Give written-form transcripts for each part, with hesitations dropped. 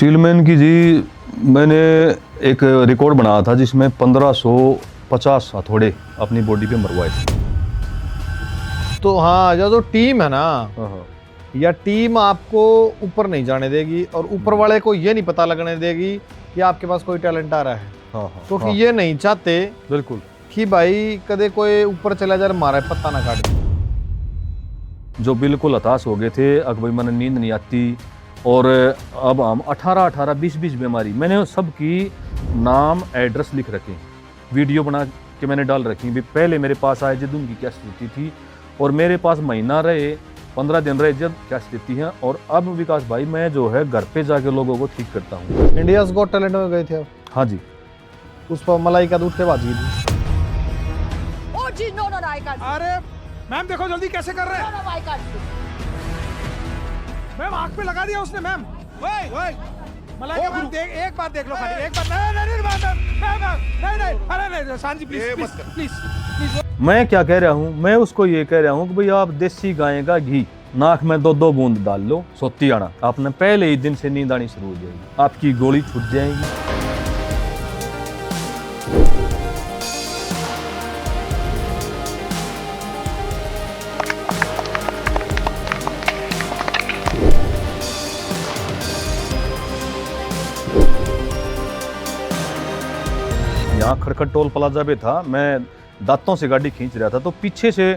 स्टीलमैन की जी मैंने एक रिकॉर्ड बनाया था जिसमें 1550 हथौड़े अपनी बॉडी पे मरवाए थे। तो हाँ, जो टीम है ना, हाँ, या टीम आपको ऊपर नहीं जाने देगी और ऊपर वाले को ये नहीं पता लगने देगी कि आपके पास कोई टैलेंट आ रहा है, हाँ, क्योंकि हाँ, ये नहीं चाहते बिल्कुल। कि भाई कदे कोई ऊपर चला जाए मारा पत्ता ना काट दे। जो बिल्कुल हताश हो गए थे, अब भाई मैंने नींद नहीं आती और अब हम 18 20 बीमारी मैंने सबकी नाम एड्रेस लिख रखे हैं, वीडियो बना के मैंने डाल रखी हैं। भी पहले मेरे पास आए जब उनकी क्या स्थिति थी और मेरे पास महीना रहे 15 दिन रहे जब क्या स्थिति है, और अब विकास भाई मैं जो है घर पे जाके लोगों को ठीक करता हूँ। इंडियाज गॉट टैलेंट में गए थे आप? हाँ जी। उस पर मलाई का दूध के बाजी थी। Oh, gee, no, I can't. अरे मैम देखो जल्दी कैसे कर रहे हैं। No, I can't. मैम आँख पे लगा दिया उसने मैम। ओए ओए मलाई मैम देख एक बार देख लो खाली एक बार। नहीं अरे नहीं सांजी प्लीज। मैं क्या कह रहा हूँ, मैं उसको ये कह रहा हूँ कि भाई आप देसी गाय का घी नाक में 2-2 बूंद डाल लो, सोती आना, आपने पहले ही दिन से नींद आनी शुरू हो जाएगी, आपकी गोली छूट जाएगी। यहाँ खड़खड़ टोल प्लाजा पे था, मैं दांतों से गाड़ी खींच रहा था तो पीछे से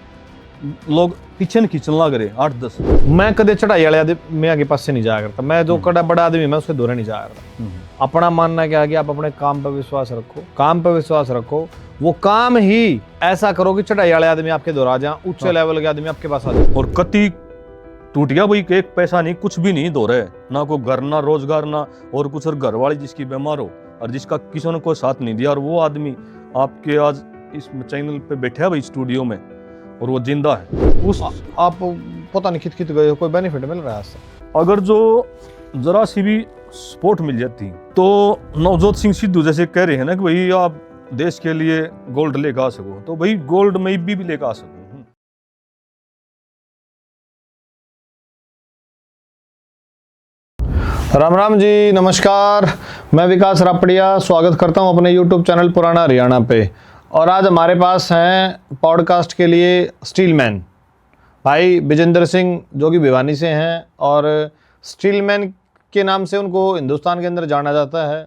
लोग पीछे न खींचने लग रहे 8-10। मैं कदे चढ़ाई वाले आदमी आगे पास से नहीं जाया करता। मैं जो कड़ा बड़ा आदमी मैं उसके दौरे नहीं जाया करता। अपना मानना क्या है कि आप अपने काम पर विश्वास रखो, काम पर विश्वास रखो, वो काम ही ऐसा करो कि चढ़ाई वाले आदमी आपके दौरा जाए, उच्च लेवल के आदमी आपके पास आ जाए। और कति टूट गया भाई, एक पैसा नहीं, कुछ भी नहीं दो रहे, ना कोई घर ना रोजगार ना और कुछ, और घर वाली जिसकी बीमार हो और जिसका किसी ने कोई साथ नहीं दिया, और वो आदमी आपके आज इस चैनल पे बैठा है भाई स्टूडियो में और वो जिंदा है। उस आप पता नहीं खित गए हो, कोई बेनिफिट मिल रहा है इससे? अगर जो जरा सी भी सपोर्ट मिल जाती तो नवजोत सिंह सिद्धू जैसे कह रहे हैं ना कि भाई आप देश के लिए गोल्ड लेकर आ सको, तो भाई गोल्ड मैं भी लेकर आ सकूं। राम राम जी, नमस्कार। मैं विकास रापड़िया स्वागत करता हूं अपने YouTube चैनल पुराना हरियाणा पे। और आज हमारे पास हैं पॉडकास्ट के लिए स्टीलमैन भाई विजेंद्र सिंह, जो कि भिवानी से हैं, और स्टीलमैन के नाम से उनको हिंदुस्तान के अंदर जाना जाता है।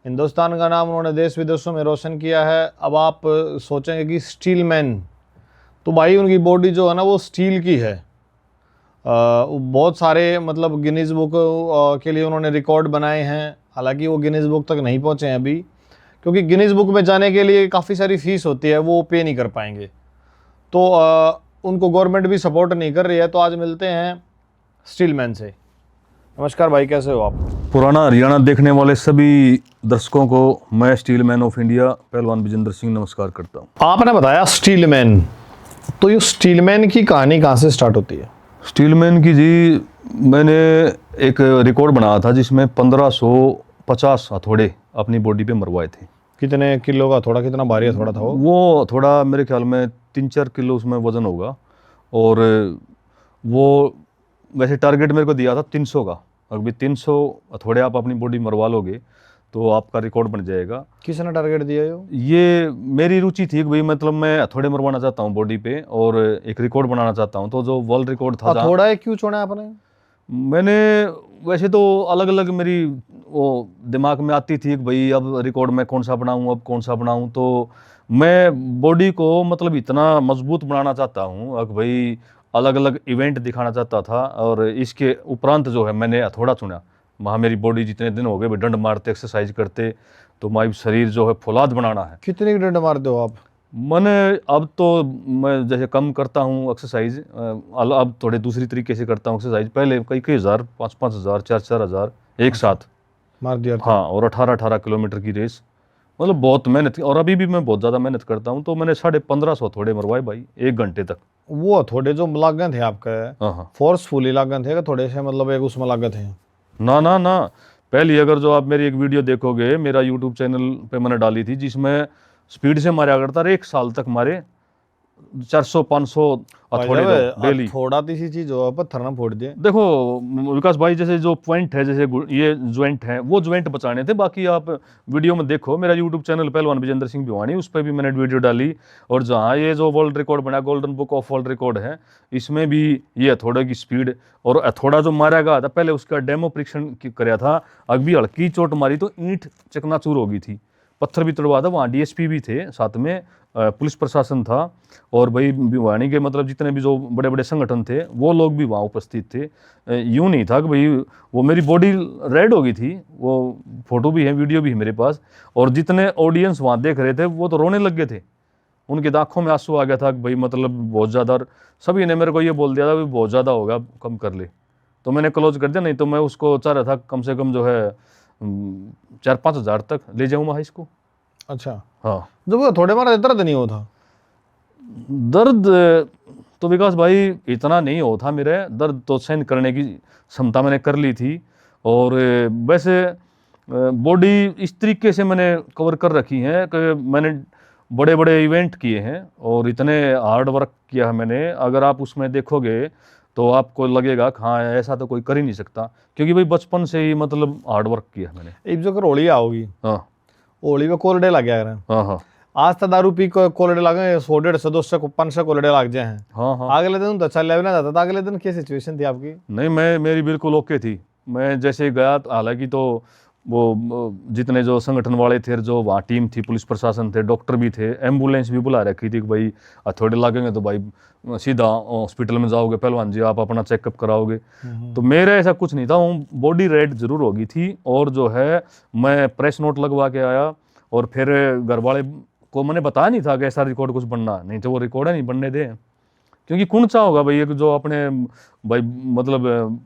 हिंदुस्तान का नाम उन्होंने देश विदेशों में रोशन किया है। अब आप सोचेंगे कि स्टीलमैन, तो भाई उनकी बॉडी जो है ना वो स्टील की है। बहुत सारे मतलब गिनीज बुक के लिए उन्होंने रिकॉर्ड बनाए हैं। हालांकि वो गिनीज बुक तक नहीं पहुंचे हैं अभी, क्योंकि गिनीज बुक में जाने के लिए काफ़ी सारी फीस होती है, वो पे नहीं कर पाएंगे, तो उनको गवर्नमेंट भी सपोर्ट नहीं कर रही है। तो आज मिलते हैं स्टीलमैन से। नमस्कार भाई, कैसे हो आप? पुराना हरियाणा देखने वाले सभी दर्शकों को मैं स्टीलमैन ऑफ इंडिया पहलवान विजेंद्र सिंह नमस्कार करता हूँ। आपने बताया स्टीलमैन, तो ये स्टीलमैन की कहानी कहाँ से स्टार्ट होती है? स्टीलमैन की जी मैंने एक रिकॉर्ड बनाया था जिसमें 1550 हथौड़े अपनी बॉडी पे मरवाए थे। कितने किलो का थोड़ा, कितना भारी थोड़ा था वो थोड़ा मेरे ख्याल में 3-4 किलो उसमें वज़न होगा, और वो वैसे टारगेट मेरे को दिया था 300 का। अभी 300 हथौड़े आप अपनी बॉडी मरवा लोगे तो आपका रिकॉर्ड बन जाएगा। किसने टारगेट दिया ये मेरी रुचि थी कि भाई मतलब मैं हथौड़े मरवाना चाहता हूँ बॉडी पे और एक रिकॉर्ड बनाना चाहता हूँ। तो जो वर्ल्ड रिकॉर्ड था, थोड़ा क्यों छोड़ा आपने? मैंने वैसे तो अलग अलग मेरी वो दिमाग में आती थी कि भाई अब रिकॉर्ड मैं कौन सा बनाऊँ, अब कौन सा बनाऊँ। तो मैं बॉडी को मतलब इतना मजबूत बनाना चाहता हूँ कि भाई अलग अलग इवेंट दिखाना चाहता था। और इसके उपरांत जो है मैंने हथौड़ा चुना। वहाँ मेरी बॉडी जितने दिन हो गए भाई डंड मारते एक्सरसाइज करते, तो माई शरीर जो है फौलाद बनाना है। कितनी डंड मारते हो आप? मैंने अब तो मैं जैसे कम करता हूँ एक्सरसाइज, अब थोड़े दूसरी तरीके से करता हूँ एक्सरसाइज। पहले कई हज़ार, 5-5 हज़ार, 4-4 हज़ार एक साथ मार दिया। हाँ, और 18 किलोमीटर की रेस, मतलब बहुत मेहनत। और अभी भी मैं बहुत ज़्यादा मेहनत करता हूँ। तो मैंने 1550 थोड़े मरवाए भाई 1 घंटे तक। वो थोड़े जो लागत थे आपके, हाँ, फोर्सफुली लागत है थोड़े से, मतलब एक उसमें लागत है? ना पहली अगर जो आप मेरी एक वीडियो देखोगे मेरा यूट्यूब चैनल पे मैंने डाली थी जिसमें स्पीड से मारा करता रहे, 1 साल तक मारे 400-500 हथौड़े दो डेली। थोड़ा सी चीज हो पत्थर ना फोड़ दिए। देखो विकास भाई, जैसे जो पॉइंट है, जैसे ये ज्वाइंट है, वो ज्वाइंट बचाने थे। बाकी आप वीडियो में देखो, मेरा यूट्यूब चैनल पहलवान विजेंद्र सिंह भिवानी, उस पर भी मैंने वीडियो डाली। और जहाँ ये जो वर्ल्ड रिकॉर्ड बना, golden book of world record है, इसमें भी ये हथौड़े की स्पीड और हथौड़ा जो मारा गया था, पहले उसका डेमो परीक्षण कराया था। अभी हल्की चोट मारी तो ईंट चकनाचूर हो गई थी, पत्थर भी तोड़वा था। वहाँ डीएसपी भी थे साथ में, पुलिस प्रशासन था, और भाई भिवानी के मतलब जितने भी जो बड़े बड़े संगठन थे वो लोग भी वहाँ उपस्थित थे। यूँ नहीं था कि भाई वो मेरी बॉडी रेड हो गई थी, वो फोटो भी है, वीडियो भी है मेरे पास। और जितने ऑडियंस वहाँ देख रहे थे वो तो रोने लग गए थे, उनकी आंखों में आंसू आ गया था कि भाई मतलब बहुत ज़्यादा। और सभी ने मेरे को ये बोल दिया था कि बहुत ज़्यादा होगा, कम कर ले। तो मैंने क्लोज कर दिया, नहीं तो मैं उसको चाह रहा था कम से कम जो है 4-5 हज़ार तक ले जाऊँ मैं इसको। अच्छा, हाँ। जब वो थोड़े मारा दर्द नहीं होता? दर्द तो विकास भाई इतना नहीं होता, मेरे दर्द तो सहन करने की क्षमता मैंने कर ली थी। और वैसे बॉडी इस तरीके से मैंने कवर कर रखी है कि मैंने बड़े बड़े इवेंट किए हैं और इतने हार्ड वर्क किया है मैंने। अगर आप उसमें देखोगे तो आपको लगेगा कि हाँ ऐसा तो कोई कर ही नहीं सकता, क्योंकि भाई बचपन से ही मतलब हार्ड वर्क किया है मैंने। एक जो होली आओगी, हाँ होली में कोलडे लग गया है। हाँ हाँ आज तो दारू पी को कोलडे लगे 100-150 200-500 कोलडे लग जाए हैं। हाँ हाँ। अगले दिन तो चल लेना जाता था। अगले दिन क्या सिचुएशन थी आपकी? नहीं, मेरी बिल्कुल ओके थी। मैं जैसे ही गया, हालांकि तो वो जितने जो संगठन वाले थे, जो वहाँ टीम थी, पुलिस प्रशासन थे, डॉक्टर भी थे, एम्बुलेंस भी बुला रखी थी कि भाई हथौड़े लगेंगे तो भाई सीधा हॉस्पिटल में जाओगे पहलवान जी, आप अपना चेकअप कराओगे। तो मेरा ऐसा कुछ नहीं था, बॉडी रेड जरूर होगी थी। और जो है मैं प्रेस नोट लगवा के आया, और फिर घर वाले को मैंने बताया नहीं था कि ऐसा रिकॉर्ड कुछ बनना, नहीं तो वो रिकॉर्ड है नहीं बनने दे। क्योंकि कौन सा होगा भाई, एक जो अपने भाई मतलब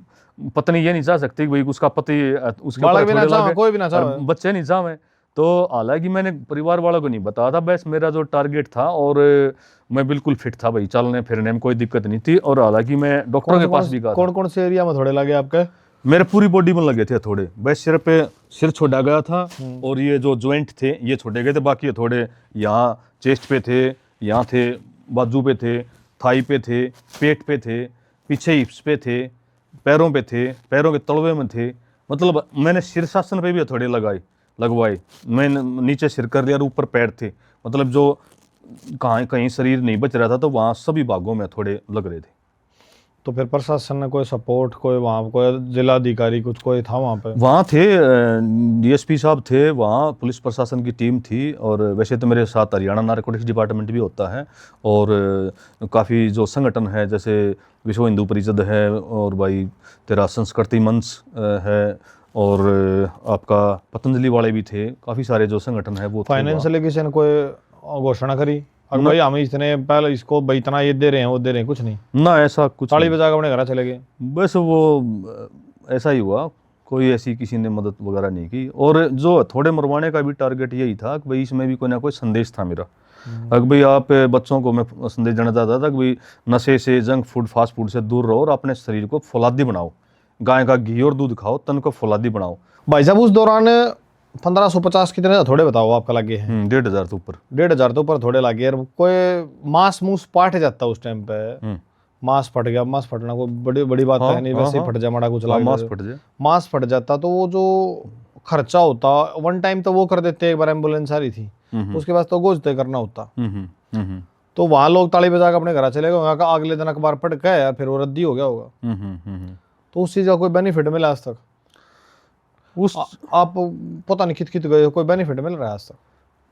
पत्नी ये नहीं चाह सकती कि भाई उसका पति उसके बालक ऊपर भी ना थोड़े चाहे, लगे कोई भी ना और चाहे। बच्चे नहीं चाहे। तो हालांकि मैंने परिवार वालों को नहीं बताया था, बस मेरा जो टारगेट था, और मैं बिल्कुल फिट था भाई, चलने फिरने में कोई दिक्कत नहीं थी। और हालांकि मैं डॉक्टर के पास भी गया था। कौन कौन से एरिया में थोड़े लगे आपके? मेरे पूरी बॉडी में लगे थे थोड़े, बस सिर पे सिर छोड़ा गया था, और ये जो जॉइंट थे ये छोड़े गए थे। बाकी थोड़े यहाँ चेस्ट पे थे, यहाँ थे, बाजू पे थे, थाई पे थे, पेट पे थे, पीछे हिप्स पे थे, पैरों पे थे, पैरों के तलवे में थे। मतलब मैंने शीर्षासन पे भी हथौड़े लगवाए। मैंने नीचे सिर कर लिया और ऊपर पैर थे। मतलब जो कहीं कहीं शरीर नहीं बच रहा था, तो वहाँ सभी भागों में हथौड़े लग रहे थे। तो फिर प्रशासन ने कोई सपोर्ट, कोई वहाँ कोई जिलाधिकारी कुछ कोई था वहाँ पे? वहाँ थे डीएसपी साहब थे, वहाँ पुलिस प्रशासन की टीम थी। और वैसे तो मेरे साथ हरियाणा नारकोटिक्स डिपार्टमेंट भी होता है, और काफ़ी जो संगठन है, जैसे विश्व हिंदू परिषद है, और भाई तेरा संस्कृति मंच है, और आपका पतंजलि वाले भी थे। काफ़ी सारे जो संगठन है वो थे वहाँ। फाइनेंशियली किसी ने कोई घोषणा करी और भाई हम इतने पहले इसको भाई इतना ये दे रहे हैं, वो दे रहे हैं? कुछ नहीं, ना ऐसा कुछ ताली नहीं। बजा के अपने घर चले गए? बस वो ऐसा ही हुआ, कोई ऐसी किसी ने मदद वगैरह नहीं की। और जो थोड़े मरवाने का भी टारगेट यही था कि भाई इसमें भी कोई ना कोई संदेश था मेरा। अगर भाई आप बच्चों को मैं संदेश देना चाहता था कि भाई नशे से, जंक फूड, फास्ट फूड से दूर रहो और अपने शरीर को फौलादी बनाओ। गाय का घी और दूध खाओ, तन को फौलादी बनाओ। भाई साहब उस दौरान 1550 कितने हथौड़े बताओ आपका लगे हैं? 1500 तो ऊपर। 1500 तो ऊपर थोड़े लगे। और कोई मांस मूस पाट जाता उस टाइम पे, मांस फट गया। मांस फटना कोई बड़ी बड़ी बात है नहीं, वैसे ही फट जाए, माड़ा कुछ लग मांस फट जाए, मांस फट जाता तो वो जो खर्चा होता वन टाइम तो वो कर देते, एक बार एम्बुलेंस आ रही थी, उसके बाद तो गोज तय करना होता। तो वहाँ लोग ताली बजा के अपने घर चले गए, अगले दिन अखबार पढ़ के फिर वो रद्दी हो गया होगा। तो उस चीज का कोई बेनिफिट मिला आज तक? आप पता नहीं कित गए, कोई बेनिफिट मिल रहा है आज तक?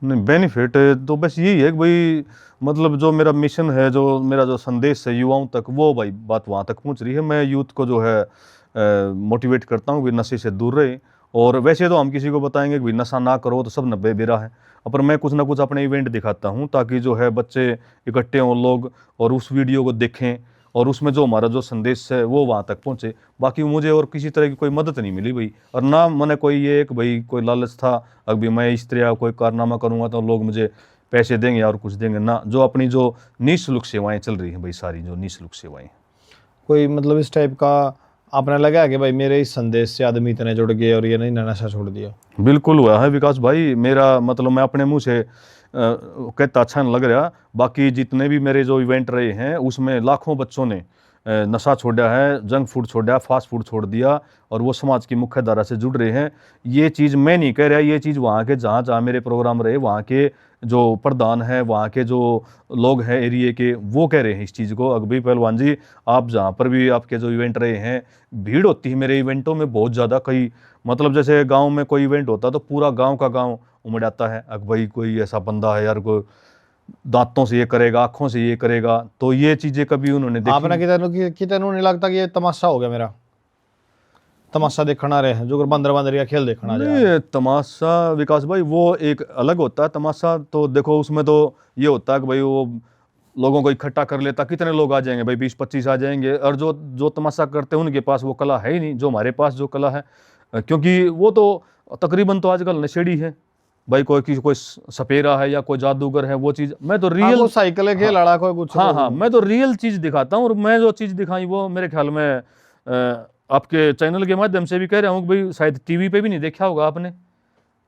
नहीं, बेनिफिट तो बस यही है कि भाई मतलब जो मेरा मिशन है, जो मेरा जो संदेश है युवाओं तक, वो भाई बात वहाँ तक पहुँच रही है। मैं यूथ को जो है मोटिवेट करता हूँ कि नशे से दूर रहे। और वैसे तो हम किसी को बताएंगे कि भाई नशा ना करो तो सब नब्बे बेरा है, पर मैं कुछ ना कुछ अपने इवेंट दिखाता हूँ ताकि जो है बच्चे इकट्ठे हों लोग और उस वीडियो को देखें, और उसमें जो हमारा जो संदेश है वो वहाँ तक पहुँचे। बाकी मुझे और किसी तरह की कोई मदद नहीं मिली भाई, और ना मैंने कोई ये एक भाई कोई लालच था अभी मैं इस तरह कोई कारनामा करूँगा तो लोग मुझे पैसे देंगे और कुछ देंगे ना। जो अपनी जो निःशुल्क सेवाएं चल रही हैं भाई, सारी जो निःशुल्क सेवाएं, कोई मतलब इस टाइप का आपने लगा कि भाई मेरे इस संदेश से आदमी इतने जुड़ गए और ये नहीं नशा छोड़ दिया? बिल्कुल हुआ है विकास भाई। मेरा मतलब मैं अपने मुंह से कहता अच्छा नहीं लग रहा। बाकी जितने भी मेरे जो इवेंट रहे हैं उसमें लाखों बच्चों ने नशा छोड़ा है, जंक फूड छोड़ा, फास्ट फूड छोड़ दिया और वो समाज की मुख्य धारा से जुड़ रहे हैं। ये चीज़ मैं नहीं कह रहा, ये चीज़ वहाँ के जहाँ जहाँ मेरे प्रोग्राम रहे वहाँ के जो प्रधान हैं, वहाँ के जो लोग हैं एरिए के, वो कह रहे हैं इस चीज़ को। अकबी पहलवान जी, आप जहाँ पर भी आपके जो इवेंट रहे हैं, भीड़ होती है मेरे इवेंटों में बहुत ज़्यादा। कई मतलब जैसे गांव में कोई इवेंट होता है तो पूरा गांव का गांव उमड़ आता है, अक भाई कोई ऐसा बंदा है यार, कोई दांतों से ये करेगा, आंखों से ये करेगा। तो ये चीज़ें कभी उन्होंने देखी आपने कितने नहीं लगता कि ये तमाशा हो गया मेरा, तमाशा देखना रहे हैं जो बंदर बंदरिया खेल देखना नहीं, तमाशा विकास भाई वो एक अलग होता है। तमाशा तो देखो उसमें तो ये होता है कि भाई वो लोगों को इकट्ठा कर लेता, कितने लोग आ जाएंगे भाई, 20-25 आ जाएंगे। और जो जो तमाशा करते हैं उनके पास वो कला है ही नहीं जो हमारे पास जो कला है, क्योंकि वो तो तकरीबन तो आजकल नशेड़ी है भाई। कोई सपेरा है या कोई जादूगर है, वो चीज़ मैं तो रियल साइकिल खेल लड़ा कोई कुछ। हाँ, मैं तो रियल चीज़ दिखाता हूँ। और मैं जो चीज़ दिखाई वो मेरे ख्याल में आपके चैनल के माध्यम से भी कह रहा हूँ कि भाई शायद टीवी पे भी नहीं देखा होगा आपने।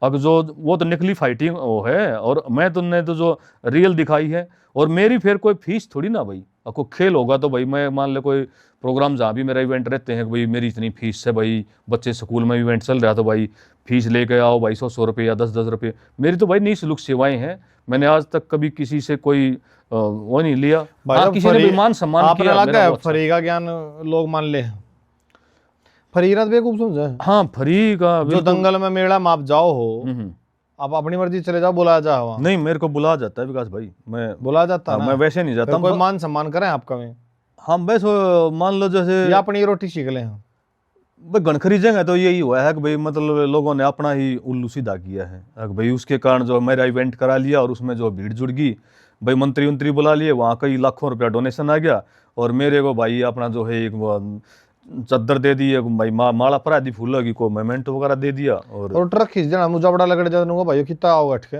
अब जो वो तो नकली फाइटिंग वो है, और मैं तुमने तो जो रियल दिखाई है। और मेरी फिर कोई फीस थोड़ी ना भाई, अब कोई खेल होगा तो भाई मैं मान ले कोई प्रोग्राम जहाँ भी मेरा इवेंट रहते हैं भाई मेरी इतनी फीस है भाई, बच्चे स्कूल में इवेंट चल रहा तो भाई फीस लेके आओ भाई, 100 रुपये या 10 रुपये। मेरी तो भाई निःशुल्क सेवाएं हैं। मैंने आज तक कभी किसी से कोई वो नहीं लिया। हाँ, किसी ने भी मान सम्मान किया लगा है। फरी का ज्ञान लोग मान ले, फरीरत बेवकूफ समझे। हाँ, फरी का जो दंगल में मेला में आप जाओ हो, आप अपनी मर्जी चले जाओ, बुलाया जा वहाँ? नहीं, मेरे को बुला जाता है विकास भाई, मैं बुला जाता मैं वैसे नहीं जाता। कोई मान सम्मान करें आपका में? हम बस मान लो जैसे या अपनी रोटी सीख लें भाई, गण खरीदेंगे तो यही हुआ है कि भाई मतलब लोगों ने अपना ही उल्लू सीधा किया है कि भाई उसके कारण जो मेरा इवेंट करा लिया और उसमें जो भीड़ जुड़ गई भाई, मंत्री बुला लिए, वहाँ कई लाखों रुपया डोनेशन आ गया और मेरे को भाई अपना जो है एक चद्दर दे दी है भाई, माला परा दी फूलों की, को मेमेंटो वगैरह दे दिया और ट्रक खींच देना, मुझे बड़ा लगड़ जाऊंगा भाई कितना आओ अटके।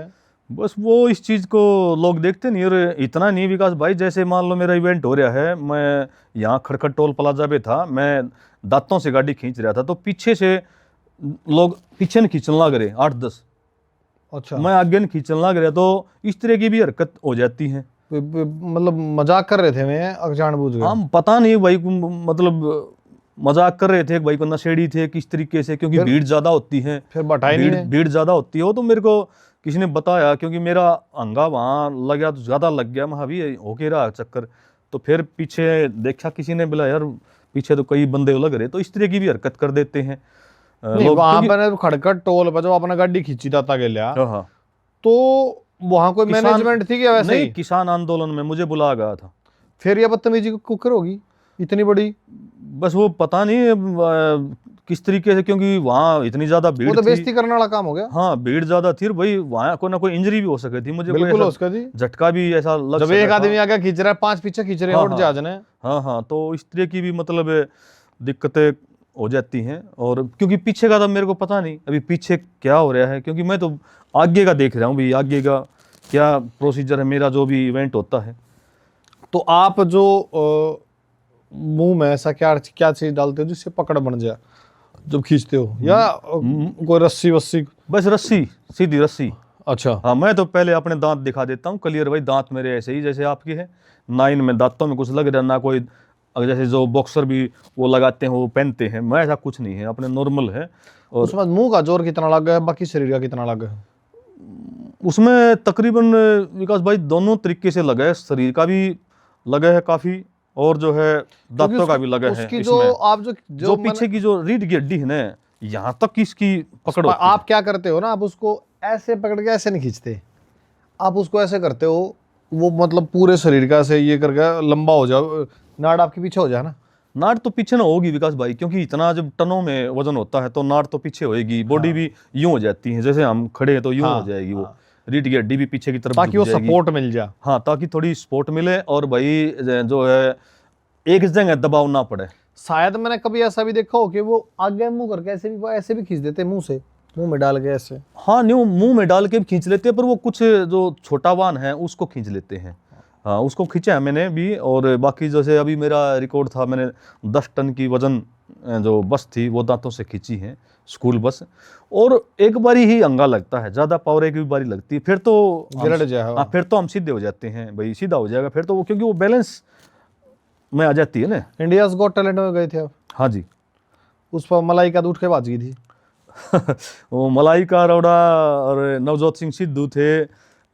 बस वो इस चीज़ को लोग देखते नहीं। और इतना नहीं विकास भाई, जैसे मान लो मेरा इवेंट हो रहा है, मैं यहाँ खड़खड़ टोल प्लाजा पे था, मैं दांतों से गाड़ी खींच रहा था तो पीछे से लोग पीछे न खींचने लग रहे 8-10। अच्छा, मैं आगे न खींचने लग रहा तो इस तरह की भी हरकत हो जाती है। मतलब मजाक कर रहे थे मैं जानबूझ के? हम पता नहीं भाई, मतलब मजाक कर रहे थे भाई को नशेड़ी थे किस तरीके से, क्योंकि भीड़ ज्यादा होती है। फिर बटाई नहीं, भीड़ ज्यादा होती है। वो तो मेरे को किसी ने बताया, क्योंकि मेरा अंगा वहाँ लग गया तो ज्यादा लग गया, मैं भी होके रहा चक्कर। तो फिर पीछे देखा किसी ने, बोला यार पीछे तो कई बंदे लग रहे। तो इस तरह की भी हरकत कर देते हैं लोग। वहां पर खड़खड़ टोल पर जो अपना गाड़ी खींची जाता गया, तो वहां कोई मैनेजमेंट थी क्या वैसे? नहीं, किसान आंदोलन में मुझे बुलाया गया था। फिर यह बदतमीजी कुकर होगी इतनी बड़ी? बस वो पता नहीं किस तरीके से, क्योंकि वहाँ इतनी ज्यादा भीड़ वो तो थी। बेइज्जती करने वाला काम हो गया। हाँ, भीड़ ज्यादा थी भाई, वहाँ कोई ना कोई इंजरी भी हो सकी थी मुझे, बिल्कुल हो सका जी, झटका भी ऐसा लग जब एक आदमी आगे खींच रहा है 5 पीछे खींच रहे हैं और जहाज ने। हाँ, तो इस तरह की भी मतलब दिक्कतें हो जाती हैं। और क्योंकि पीछे का तो मेरे को पता नहीं अभी पीछे क्या हो रहा है, क्योंकि मैं तो आगे का देख रहा हूँ भाई, आगे का क्या प्रोसीजर है मेरा जो भी इवेंट होता है। तो आप जो मुंह में ऐसा क्या चीज डालते हो जिससे पकड़ बन जाए जब खींचते हो, या कोई रस्सी वस्सी? बस रस्सी, सीधी रस्सी। अच्छा, हाँ, मैं तो पहले अपने दांत दिखा देता हूँ क्लियर भाई, दांत मेरे ऐसे ही जैसे आपके हैं, ना इनमें दांतों में कुछ लग रहा ना कोई, जैसे जो बॉक्सर भी वो लगाते हैं वो पहनते हैं, मैं ऐसा कुछ नहीं है, अपने नॉर्मल है। और उसमें मुंह का जोर कितना लगा है, बाकी शरीर का कितना लगा है? उसमें तकरीबन विकास भाई दोनों तरीके से लगा है, शरीर का भी लगा है काफी, और जो है दांतों का भी लगा है। उसकी जो आप जो पीछे की जो रीढ़ की हड्डी है ना, यहाँ तक इसकी पकड़ होती है। आप क्या करते हो ना, आप उसको ऐसे पकड़ के ऐसे नहीं खींचते, आप उसको ऐसे करते हो, वो मतलब पूरे शरीर का ऐसे ये करके लंबा हो जाओ, नाड़ आपके पीछे हो जाए ना। नाड़ तो पीछे ना होगी विकास भाई, क्योंकि इतना जब टनों में वजन होता है तो नाड़ तो पीछे होएगी। बॉडी भी यूं हो जाती है, जैसे हम खड़े हैं तो यूं हो जाएगी वो रीढ़ की हड्डी भी पीछे की तरफ, ताकि वो सपोर्ट मिल जाए। हाँ, ताकि थोड़ी सपोर्ट मिले और भाई जो है एक जगह दबाव ना पड़े। शायद मैंने कभी ऐसा भी देखा हो कि वो आगे मुंह करके ऐसे भी खींच देते, मुंह में डाल के ऐसे। हाँ, न्यू मुंह में डाल के भी खींच लेते हैं, पर वो कुछ जो छोटा वाहन है उसको खींच लेते हैं। हाँ, उसको खींचा है मैंने भी। और बाकी जैसे अभी मेरा रिकॉर्ड था, मैंने 10 टन की वजन जो बस थी वो दांतों से खींची है, स्कूल बस। और एक बारी ही अंगा लगता है, ज़्यादा पावर एक भी बारी लगती है, फिर तो गिरड़ जाए। हाँ, फिर तो हम सीधे हो जाते हैं भाई, सीधा हो जाएगा फिर तो वो, क्योंकि वो बैलेंस में आ जाती है ना। इंडियाज गॉट टैलेंट में गए थे आप, हाँ जी। उस पर मलाइका तो उठ के बाज गई थी। वो मलाइका अरोड़ा और नवजोत सिंह सिद्धू थे,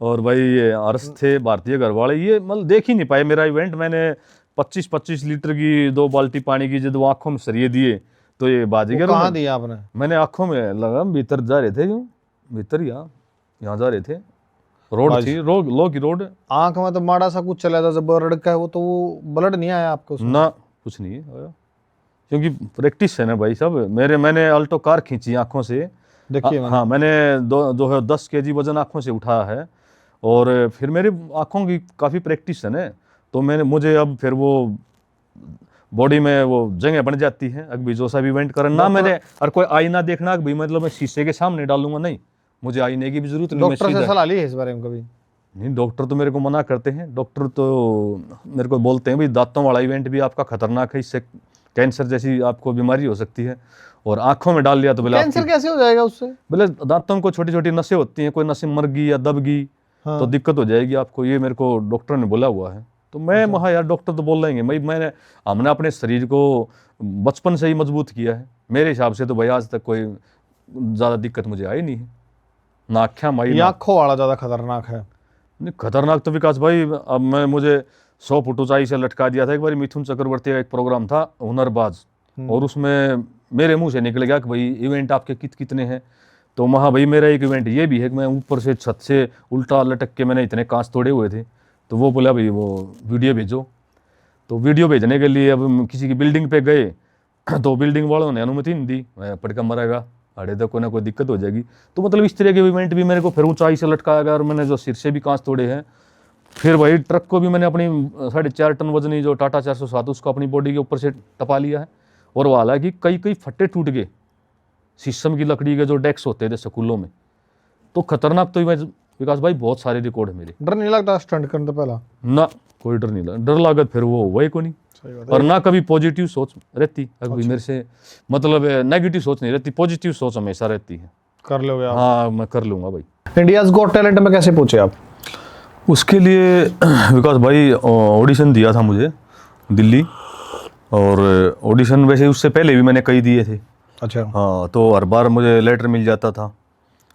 और भाई ये हर्ष थे, भारतीय घरवाले, ये मतलब देख ही नहीं पाए मेरा इवेंट। मैंने 25-25 लीटर की 2 बाल्टी पानी की जब वो आंखों में सरिये दिए तो ये बाजीगर। कहाँ दिया आपने? मैंने आंखों में लगा, भीतर जा रहे थे, यूं भीतर यहाँ जा रहे थे, रोड थी, लो की रोड। आंख में तो माड़ा सा कुछ चला था जब रड़का है वो, तो वो ब्लड नहीं आया आपको उसमें? ना, कुछ नहीं आया, क्योंकि प्रैक्टिस है ना भाई साहब। मैंने अल्टो कार खींची आंखों से। देखिए हाँ, मैंने 10 kg वजन आंखों से उठाया है, और फिर मेरी आंखों की काफ़ी प्रैक्टिस है ना, तो मुझे अब फिर वो बॉडी में वो जगह बन जाती है। अभी जो सा भी इवेंट करना ना, मैंने और कोई आईना देखना भाई, मतलब मैं शीशे के सामने डालूंगा नहीं, मुझे आईने की भी जरूरत नहीं। डॉक्टर से सलाह ली है इस बारे में कभी? नहीं, डॉक्टर तो मेरे को मना करते हैं। डॉक्टर तो मेरे को बोलते हैं भाई दांतों वाला इवेंट भी आपका खतरनाक है, इससे कैंसर जैसी आपको बीमारी हो सकती है, और आंखों में डाल लिया तो बोले कैंसर कैसे हो जाएगा उससे? बोले दांतों को छोटी छोटी नसें होती हैं, कोई नसें मर गई या दब गई तो दिक्कत हो जाएगी आपको, ये मेरे को डॉक्टर ने बोला हुआ है। तो मैं वहाँ यार, डॉक्टर तो बोल रहेंगे भाई, हमने अपने शरीर को बचपन से ही मजबूत किया है, मेरे हिसाब से तो भाई आज तक कोई ज़्यादा दिक्कत मुझे आई नहीं है, ना आँखें माई। आँखों वाला ज़्यादा खतरनाक है? नहीं, खतरनाक तो विकास भाई, अब मुझे 100 फुट ऊंचाई से लटका दिया था एक बार। मिथुन चक्रवर्ती का एक प्रोग्राम था हुनरबाज, और उसमें मेरे मुंह से निकल गया कि भाई इवेंट आपके कितने हैं, तो वहाँ भाई मेरा एक इवेंट ये भी है कि मैं ऊपर से छत से उल्टा लटक के मैंने इतने कांच तोड़े हुए थे, तो वो बोला भाई वो वीडियो भेजो। तो वीडियो भेजने के लिए अब किसी की बिल्डिंग पे गए तो बिल्डिंग वालों ने अनुमति नहीं दी, पटका मरेगा, अड़े तो कोई ना कोई दिक्कत हो जाएगी। तो मतलब इस तरह के इवेंट भी मेरे को फिर ऊंचाई से लटकाया गया, और मैंने जो सिर से भी कांच तोड़े हैं। फिर भाई ट्रक को भी मैंने अपनी 4.5 टन वजनी जो टाटा 407 उसको अपनी बॉडी के ऊपर से टपा लिया है, और वो हालांकि कई फट्टे टूट गए, शीशम की लकड़ी के जो डेस्क होते थे स्कूलों में। तो खतरनाक तो विकास भाई बहुत सारे रिकॉर्ड है मेरे। डर नहीं लगता स्टंट करने से पहला? ना, कोई डर नहीं लगा, डर लागत फिर वो वही को नहीं। और ना कभी पॉजिटिव सोच रहती अभी मेरे से, मतलब नेगेटिव सोच नहीं रहती, पॉजिटिव सोच हमेशा रहती है। कर लोगे आप? हाँ, मैं कर लूंगा भाई। इंडियाज गॉट टैलेंट में कैसे पहुंचे आप? उसके लिए विकास भाई ऑडिशन दिया था मुझे दिल्ली, और ऑडिशन वैसे उससे पहले भी मैंने कई दिए थे। अच्छा। हाँ, तो हर बार मुझे लेटर मिल जाता था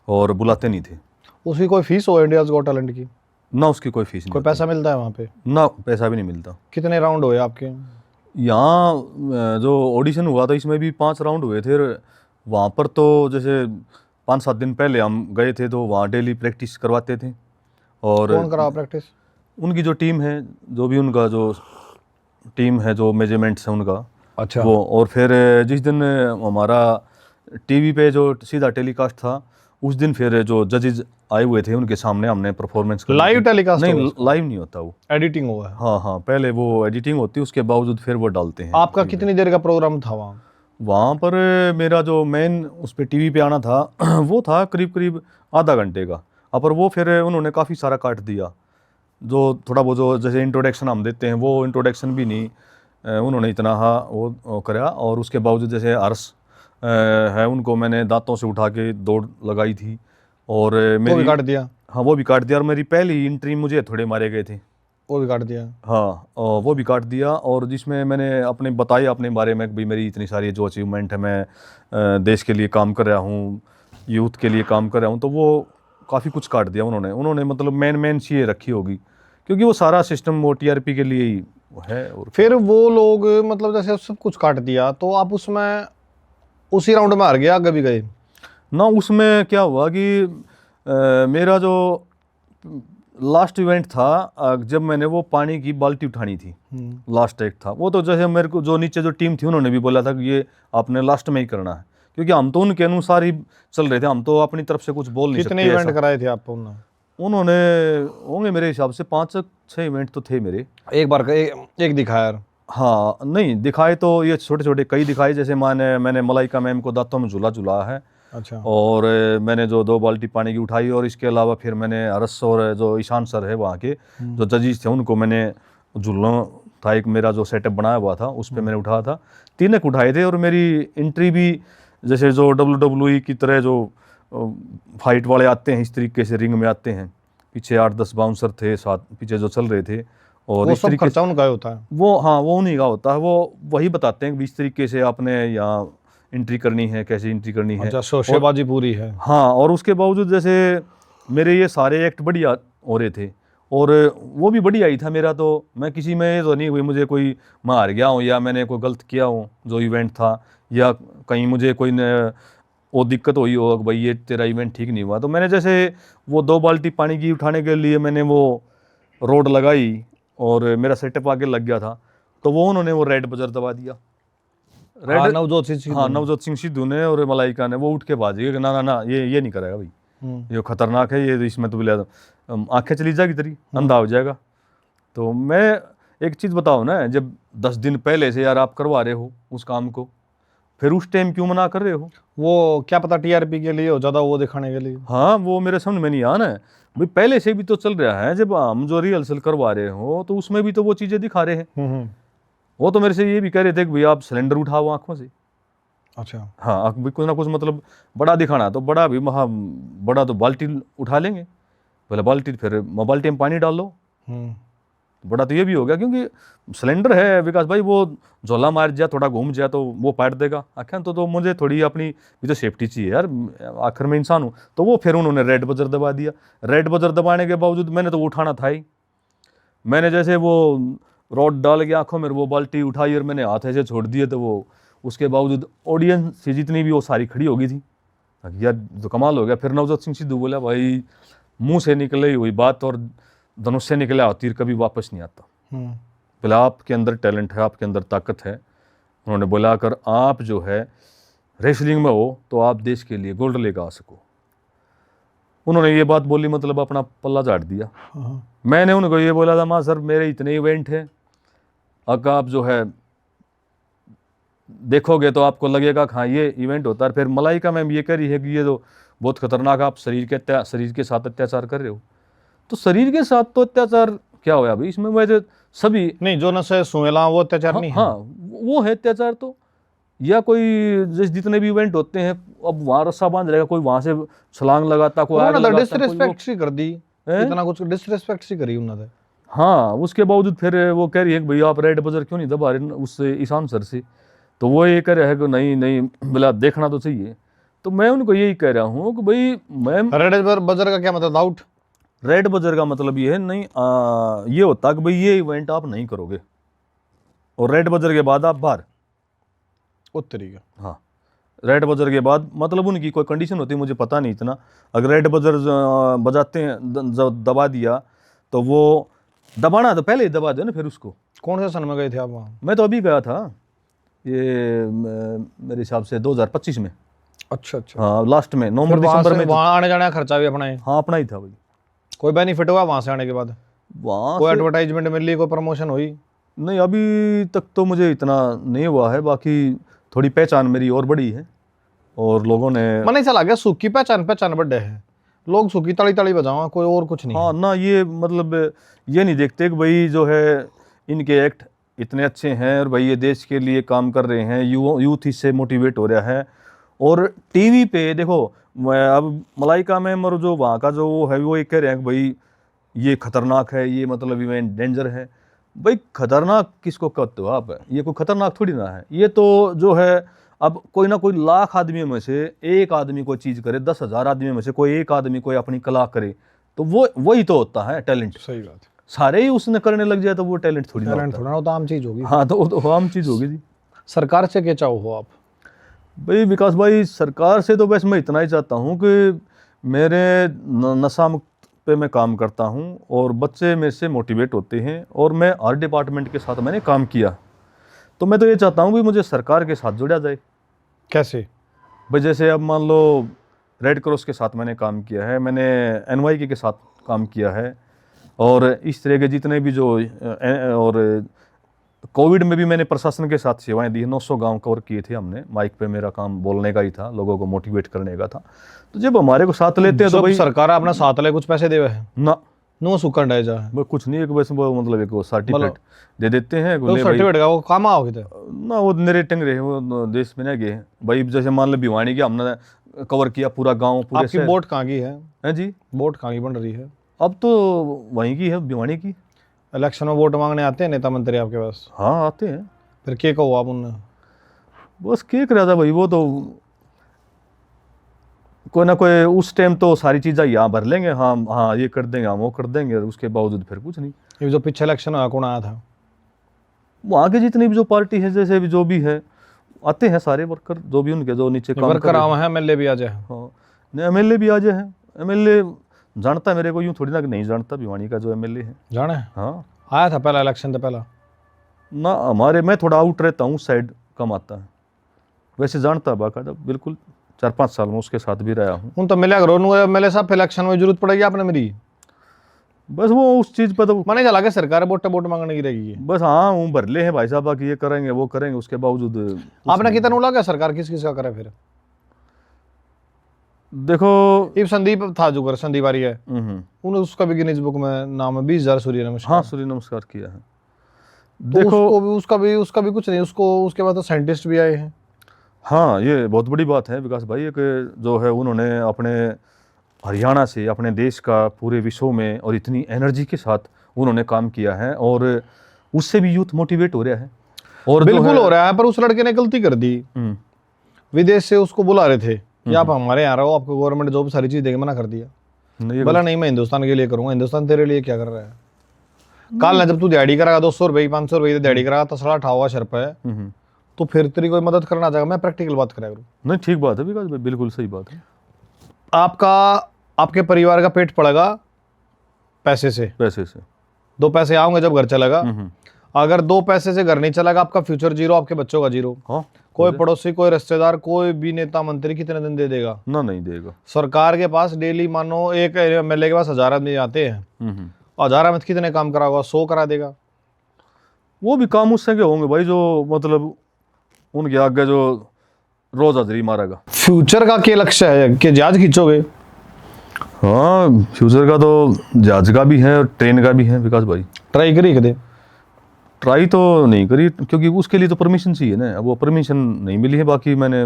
और बुलाते नहीं थे। उसकी कोई फीस हो इंडियाज गॉट टैलेंट की? ना, उसकी कोई फीस नहीं। कोई पैसा मिलता है वहाँ पे? ना, पैसा भी नहीं मिलता। कितने राउंड हुए आपके? यहाँ जो ऑडिशन हुआ था इसमें भी 5 राउंड हुए थे। वहाँ पर तो जैसे 5-7 दिन पहले हम गए थे, तो वहाँ डेली प्रैक्टिस करवाते थे। और कौन करा प्रैक्टिस? उनकी जो टीम है, जो भी उनका जो टीम है, जो मेजरमेंट्स है उनका। अच्छा। वो, और फिर जिस दिन हमारा टीवी पे जो सीधा टेलीकास्ट था, उस दिन फिर जो जजेज आए हुए थे उनके सामने हमने परफॉर्मेंस कर। Live telecast? नहीं, लाइव नहीं होता, वो एडिटिंग हुआ है। हाँ, पहले वो एडिटिंग होती है, उसके बावजूद फिर वो डालते हैं। आपका कितनी देर का प्रोग्राम था वहाँ? वहाँ पर मेरा जो मेन उस पर टीवी पे आना था वो था करीब आधा घंटे का। पर वो फिर उन्होंने काफ़ी सारा काट दिया, जो थोड़ा वो जो जैसे इंट्रोडक्शन हम देते हैं वो इंट्रोडक्शन भी नहीं उन्होंने इतना वो करा। और उसके बावजूद जैसे हर्ष है, उनको मैंने दांतों से उठा के दौड़ लगाई थी, और वो भी काट दिया? हाँ, वो भी काट दिया। और मेरी पहली एंट्री मुझे थोड़े मारे गए थे, वो भी काट दिया? हाँ, वो भी काट दिया। और जिसमें मैंने अपने बताया अपने बारे में कि भाई मेरी इतनी सारी जो अचीवमेंट है, मैं देश के लिए काम कर रहा हूँ, यूथ के लिए काम कर रहा हूँ, तो वो काफ़ी कुछ काट दिया उन्होंने मतलब मेन चीज़ें रखी होगी, क्योंकि वो सारा सिस्टम वो टीआरपी के लिए ही है। और फिर वो लोग मतलब जैसे सब कुछ काट दिया, तो आप उसमें उसी राउंड में हार गया, आगे भी गए ना? उसमें क्या हुआ कि मेरा जो लास्ट इवेंट था, जब मैंने वो पानी की बाल्टी उठानी थी, लास्ट एक था वो, तो जैसे मेरे को जो नीचे जो टीम थी उन्होंने भी बोला था कि ये आपने लास्ट में ही करना है, क्योंकि हम तो उनके अनुसार ही चल रहे थे, हम तो अपनी तरफ से कुछ बोल नहीं सकते। कितने इवेंट कराए थे आपको उन्होंने होंगे मेरे हिसाब से 5-6 इवेंट तो थे मेरे। एक बार एक दिखाया? हाँ, नहीं दिखाए तो ये छोटे कई दिखाए, जैसे मैंने मलाइका मैम को दांतों में झूला है। अच्छा। और मैंने जो 2 बाल्टी पानी की उठाई, और इसके अलावा फिर मैंने हर्ष और जो ईशान सर है वहाँ के जो जजेस थे उनको मैंने झूलों था एक मेरा जो सेटअप बनाया हुआ था उस पे मैंने उठाया था, 3 एक उठाए थे। और मेरी एंट्री भी जैसे जो WWE की तरह जो फाइट वाले आते हैं इस तरीके से रिंग में आते हैं, पीछे 8-10 बाउंसर थे साथ पीछे जो चल रहे थे, और वो इस सब तरीके खर्चा उनका ही होता है। वो, हाँ वो उन्हीं का होता है, वो वही बताते हैं कि इस तरीके से आपने यहाँ एंट्री करनी है, कैसे एंट्री करनी है। अच्छा, शोशेबाजी पूरी है। हाँ, और उसके बावजूद जैसे मेरे ये सारे एक्ट बढ़िया हो रहे थे और वो भी बढ़िया ही था मेरा, तो मैं किसी में तो नहीं हुई मुझे कोई मैं हार गया हूँ या मैंने कोई गलत किया हूँ जो इवेंट था, या कहीं मुझे कोई वो दिक्कत हुई हो कि भाई ये तेरा इवेंट ठीक नहीं हुआ। तो मैंने जैसे वो 2 बाल्टी पानी की उठाने के लिए मैंने वो रोड लगाई और मेरा सेटअप आगे लग गया था, तो वो उन्होंने वो रेड बजर दबा दिया। हाँ, नवजोत सिंह सिद्धू हाँ, ने। नवजोत सिंह सिद्धू ने और मलाइका ने वो उठ के भाग गए कि ना ना ना ये नहीं करेगा भाई, ये खतरनाक है, ये इसमें तो बोले आंखें चली जाएगी तेरी, अंधा हो जाएगा। तो मैं एक चीज़ बताओ ना, जब 10 दिन पहले से यार आप करवा रहे हो उस काम को, फिर उस टाइम क्यों मना कर रहे हो? वो क्या पता टीआरपी के लिए हो, ज़्यादा वो दिखाने के लिए। हाँ, वो मेरे समझ में नहीं आना है भाई, पहले से भी तो चल रहा है, जब हम जो रिहर्सल करवा रहे हो तो उसमें भी तो वो चीज़ें दिखा रहे हैं। वो तो मेरे से ये भी कह रहे थे कि भाई आप सिलेंडर उठाओ आंखों से। अच्छा। हाँ, भी कुछ ना कुछ मतलब बड़ा दिखाना, तो बड़ा भी वहाँ बड़ा तो बाल्टी उठा लेंगे, पहले बाल्टी, फिर बाल्टी में पानी डाल लो, बड़ा तो ये भी हो गया, क्योंकि सिलेंडर है विकास भाई, वो झोला मार जाए थोड़ा घूम जाए तो वो पाट देगा आखिर, तो मुझे थोड़ी अपनी भी तो सेफ्टी चाहिए यार, आखिर में इंसान हूँ। तो वो फिर उन्होंने रेड बजर दबा दिया। रेड बजर दबाने के बावजूद मैंने तो उठाना था ही, मैंने जैसे वो रॉड डाल के आंखों में वो बाल्टी उठाई और मैंने हाथ ऐसे छोड़ दिए, तो वो उसके बावजूद ऑडियंस से जितनी भी वो सारी खड़ी हो गई थी, यार तो कमाल हो गया। फिर नवजोत सिंह सिद्धू बोला भाई मुंह से निकली हुई बात और धनुष से निकला तीर कभी वापस नहीं आता, बोला आपके अंदर टैलेंट है, आपके अंदर ताकत है। उन्होंने बोला अगर आप जो है रेसलिंग में हो तो आप देश के लिए गोल्ड लेकर आ सको। उन्होंने ये बात बोली, मतलब अपना पल्ला झाड़ दिया। मैंने उनको ये बोला था, माँ सर मेरे इतने इवेंट हैं, अगर आप जो है देखोगे तो आपको लगेगा हाँ ये इवेंट होता है। फिर मलाइका मैम ये कह रही है कि ये तो बहुत खतरनाक, आप शरीर के साथ अत्याचार कर रहे हो। तो शरीर के साथ तो अत्याचार क्या होया भाई, इसमें वैसे सभी नहीं, जो नशे सुहेला वो अत्याचार नहीं है। हाँ, वो है अत्याचार तो, या कोई जैसे जितने भी इवेंट होते हैं अब वहाँ रस्सा बांध रहेगा, कोई वहाँ से छलांग लगाता, कोई आग लगाता, डिसरिस्पेक्ट सी कर दी, इतना कुछ डिसरिस्पेक्ट सी करी उन्होंने। हाँ, उसके बावजूद फिर वो कह रही है कि भैया आप रेड बजर क्यों नहीं दबा रहे उससे ईशान सर से। तो वो ये कह रहा है कि नहीं नहीं बोला देखना तो चाहिए। तो मैं उनको यही कह रहा हूँ कि भाई मैम, रेड बजर का क्या मतलब, आउट? रेड बजर का मतलब ये है नहीं, ये होता कि भाई ये इवेंट आप नहीं करोगे और रेड बजर के बाद आप बाहर। उत्तरी का। हाँ, रेड बजर के बाद मतलब उनकी कोई कंडीशन होती है, मुझे पता नहीं इतना। अगर रेड बजर बजाते हैं जब दबा दिया तो वो दबाना तो पहले ही दबा दो ना फिर उसको। कौन से सन में गए थे आप वहाँ? मैं तो अभी गया था, ये मेरे हिसाब से 2025 में। अच्छा अच्छा। हाँ, लास्ट में नवंबर दिसंबर में। वहाँ आने जाने का खर्चा भी अपना है? हाँ, अपना ही था भाई। कोई बेनिफिट हुआ वहाँ से आने के बाद? वहाँ कोई एडवर्टाइजमेंट मिली, कोई प्रमोशन हुई? नहीं, अभी तक तो मुझे इतना नहीं हुआ है, बाकी थोड़ी पहचान मेरी और बड़ी है और लोगों ने मन नहीं चला गया, सूखी पहचान बड़े है, लोग सूखी ताली ताली बजाओ, कोई और कुछ नहीं। हाँ ना, ये मतलब ये नहीं देखते कि भाई जो है इनके एक्ट इतने अच्छे हैं और भाई ये देश के लिए काम कर रहे हैं, यूथ इससे मोटिवेट हो रहा है। और टीवी पे देखो, अब मलाइका मैम और जो वहाँ का जो वो है वो ये कह रहे हैं कि भाई ये खतरनाक है, ये मतलब इवेंट डेंजर है। भाई खतरनाक किसको कहते हो आप? ये कोई खतरनाक थोड़ी ना है, ये तो जो है अब कोई ना कोई लाख आदमियों में से एक आदमी कोई चीज़ करे, 10,000 आदमी में से कोई एक आदमी कोई अपनी कला करे, तो वो वही तो होता है टैलेंट। सही बात है। सारे ही उसने करने लग जाए तो वो टैलेंट थोड़ी ना होता है। थोड़ा ना, वो तो आम चीज होगी। हाँ, तो वो तो आम चीज़ होगी जी। सरकार से क्या चाहो हो आप? भाई विकास भाई, सरकार से तो बस मैं इतना ही चाहता हूँ कि मेरे नशा मुक्त पे मैं काम करता हूँ और बच्चे मेरे से मोटिवेट होते हैं और मैं हर डिपार्टमेंट के साथ मैंने काम किया, तो मैं तो ये चाहता हूँ कि मुझे सरकार के साथ जोड़ा जाए। कैसे भाई जैसे अब मान लो रेड क्रॉस के साथ मैंने काम किया है, मैंने NYK के साथ काम किया है, और इस तरह के जितने भी जो और कोविड में भी मैंने प्रशासन के साथ सेवाएं दी। 900 गांव कवर किए थे हमने। माइक पे मेरा काम बोलने का ही था, लोगों को मोटिवेट करने का था। तो जब हमारे को साथ लेते हैं तो भाई सरकार अपना साथ ले कुछ पैसे देवे है ना नो सुकंड है जा वो कुछ नहीं, एक वैसे वो मतलब एक सर्टिफिकेट दे देते हैं तो बोले भाई सर्टिफिकेट का वो काम आओगे तो ना, वो नरेटिंग रहे वो देश में ना गए भाई। जैसे मान लो भिवानी की हमने कवर किया पूरा गांव पूरे आपकी शहर। बोट कहाँ की है जी बोट कहाँ की बन रही है? अब तो वहीं की है, भिवानी की। इलेक्शन में वोट मांगने आते हैं नेता मंत्री आपके पास? हाँ आते हैं। फिर क्या कहो आप उनने? बस क्या कर रहा था भाई, वो तो कोई ना कोई उस टाइम तो सारी चीज़ें यहाँ भर लेंगे, हाँ हाँ ये कर देंगे, हम वो कर देंगे, और उसके बावजूद फिर कुछ नहीं। ये जो पीछे इलेक्शन हुआ कौन आया था? वहाँ के जितनी भी जो पार्टी है, जैसे भी जो भी है आते हैं सारे वर्कर, जो भी उनके जो नीचे काम वर्कर आवा है, MLA भी आ जाए। हाँ नहीं, MLA भी आ जाए हैं। MLA जानता है मेरे को, यूँ थोड़ी ना कि नहीं जानता भिवानी का जो MLA है। जाने हाँ आया था पहला इलेक्शन तो पहला ना, हमारे मैं थोड़ा आउट रहता हूँ, साइड कम आता है, वैसे जानता है बाकायदा बिल्कुल। 4-5 साल में उसके साथ भी रहा हूँ। उन तो मिले अगर MLA साहब इलेक्शन में जरूरत पड़ेगी आपने मेरी, बस वो उस चीज़ पर तो माने चला के सरकार वोट मांगने की रहेगी। बस हाँ वो भर ले हैं भाई साहब कि ये करेंगे वो करेंगे, उसके बावजूद आपने कितना लगा सरकार किस किस का करे? फिर देखो ये संदीप था जो कर संदीप आर्य है, उन्हें उसका भी गिनीज बुक में नाम है 20,000 सूर्य नमस्कार। हाँ सूर्य नमस्कार किया है। तो देखो उसका भी कुछ नहीं, उसको उसके बाद तो साइंटिस्ट भी आए हैं। हाँ ये बहुत बड़ी बात है विकास भाई, एक जो है उन्होंने अपने हरियाणा से अपने देश का पूरे विश्व में और इतनी एनर्जी के साथ उन्होंने काम किया है, और उससे भी यूथ मोटिवेट हो रहा है। और बिल्कुल हो रहा है, पर उस लड़के ने गलती कर दी। विदेश से उसको बुला रहे थे कि आप हमारे यहाँ रहो, आपको गवर्नमेंट जॉब सारी चीज देके मना कर दिया। बोला नहीं मैं हिंदुस्तान के लिए करूंगा। हिंदुस्तान तेरे लिए क्या कर रहा है? कल ना जब तू दिहाड़ी करागा 200 रुपये 500 रुपये दिहाड़ी करागा, तसला ठावा शर पे, तो फिर तेरी कोई मदद करना चाहेगा। मैं प्रैक्टिकल बात करा करूँ। नहीं ठीक बात है विकास भाई, बिल्कुल सही बात है। आपके परिवार का पेट पड़ेगा पैसे से। 2 पैसे आओगे जब घर चलेगा। अगर 2 पैसे से घर नहीं चलेगा, आपका फ्यूचर जीरो, आपके बच्चों का जीरो। हाँ कोई पड़ोसी, कोई रिश्तेदार, कोई भी नेता मंत्री कितने दिन दे देगा? ना नहीं देगा। सरकार के पास डेली मानो एक MLA के पास 1000 आदमी आते हैं, 1000 में कितने काम करा होगा? 100 करा देगा। वो भी काम उससे के होंगे भाई जो मतलब उनके आगे जो रोज हाजिरी मारेगा। फ्यूचर का क्या लक्ष्य है कि जहाज खींचोगे? हाँ फ्यूचर का तो जहाज का भी है और ट्रेन का भी है विकास भाई। ट्राई करी कदे? ट्राई तो नहीं करी, क्योंकि उसके लिए तो परमिशन चाहिए ना, अब वो परमिशन नहीं मिली है। बाकी मैंने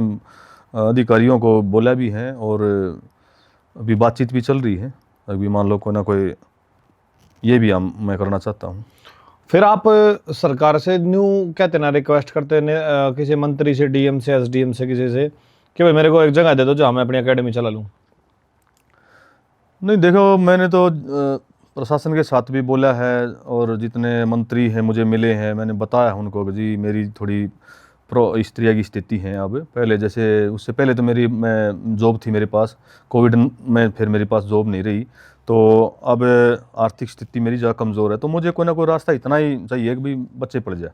अधिकारियों को बोला भी है, और अभी बातचीत भी चल रही है। अभी मान लो कोई ना कोई ये भी मैं करना चाहता हूँ। फिर आप सरकार से न्यू कहते ना रिक्वेस्ट करते हैं किसी मंत्री से, DM से, SDM से, किसी से कि भाई मेरे को एक जगह दे दो जहाँ मैं अपनी एकेडमी चला लूँ? नहीं देखो, मैंने तो प्रशासन के साथ भी बोला है, और जितने मंत्री हैं मुझे मिले हैं, मैंने बताया उनको कि जी मेरी थोड़ी इस तरह की स्थिति है अब। पहले जैसे उससे पहले तो मैं जॉब थी मेरे पास, कोविड में फिर मेरे पास जॉब नहीं रही, तो अब आर्थिक स्थिति मेरी ज़्यादा कमज़ोर है, तो मुझे कोई ना कोई रास्ता इतना ही चाहिए कि भाई बच्चे पढ़ जाए।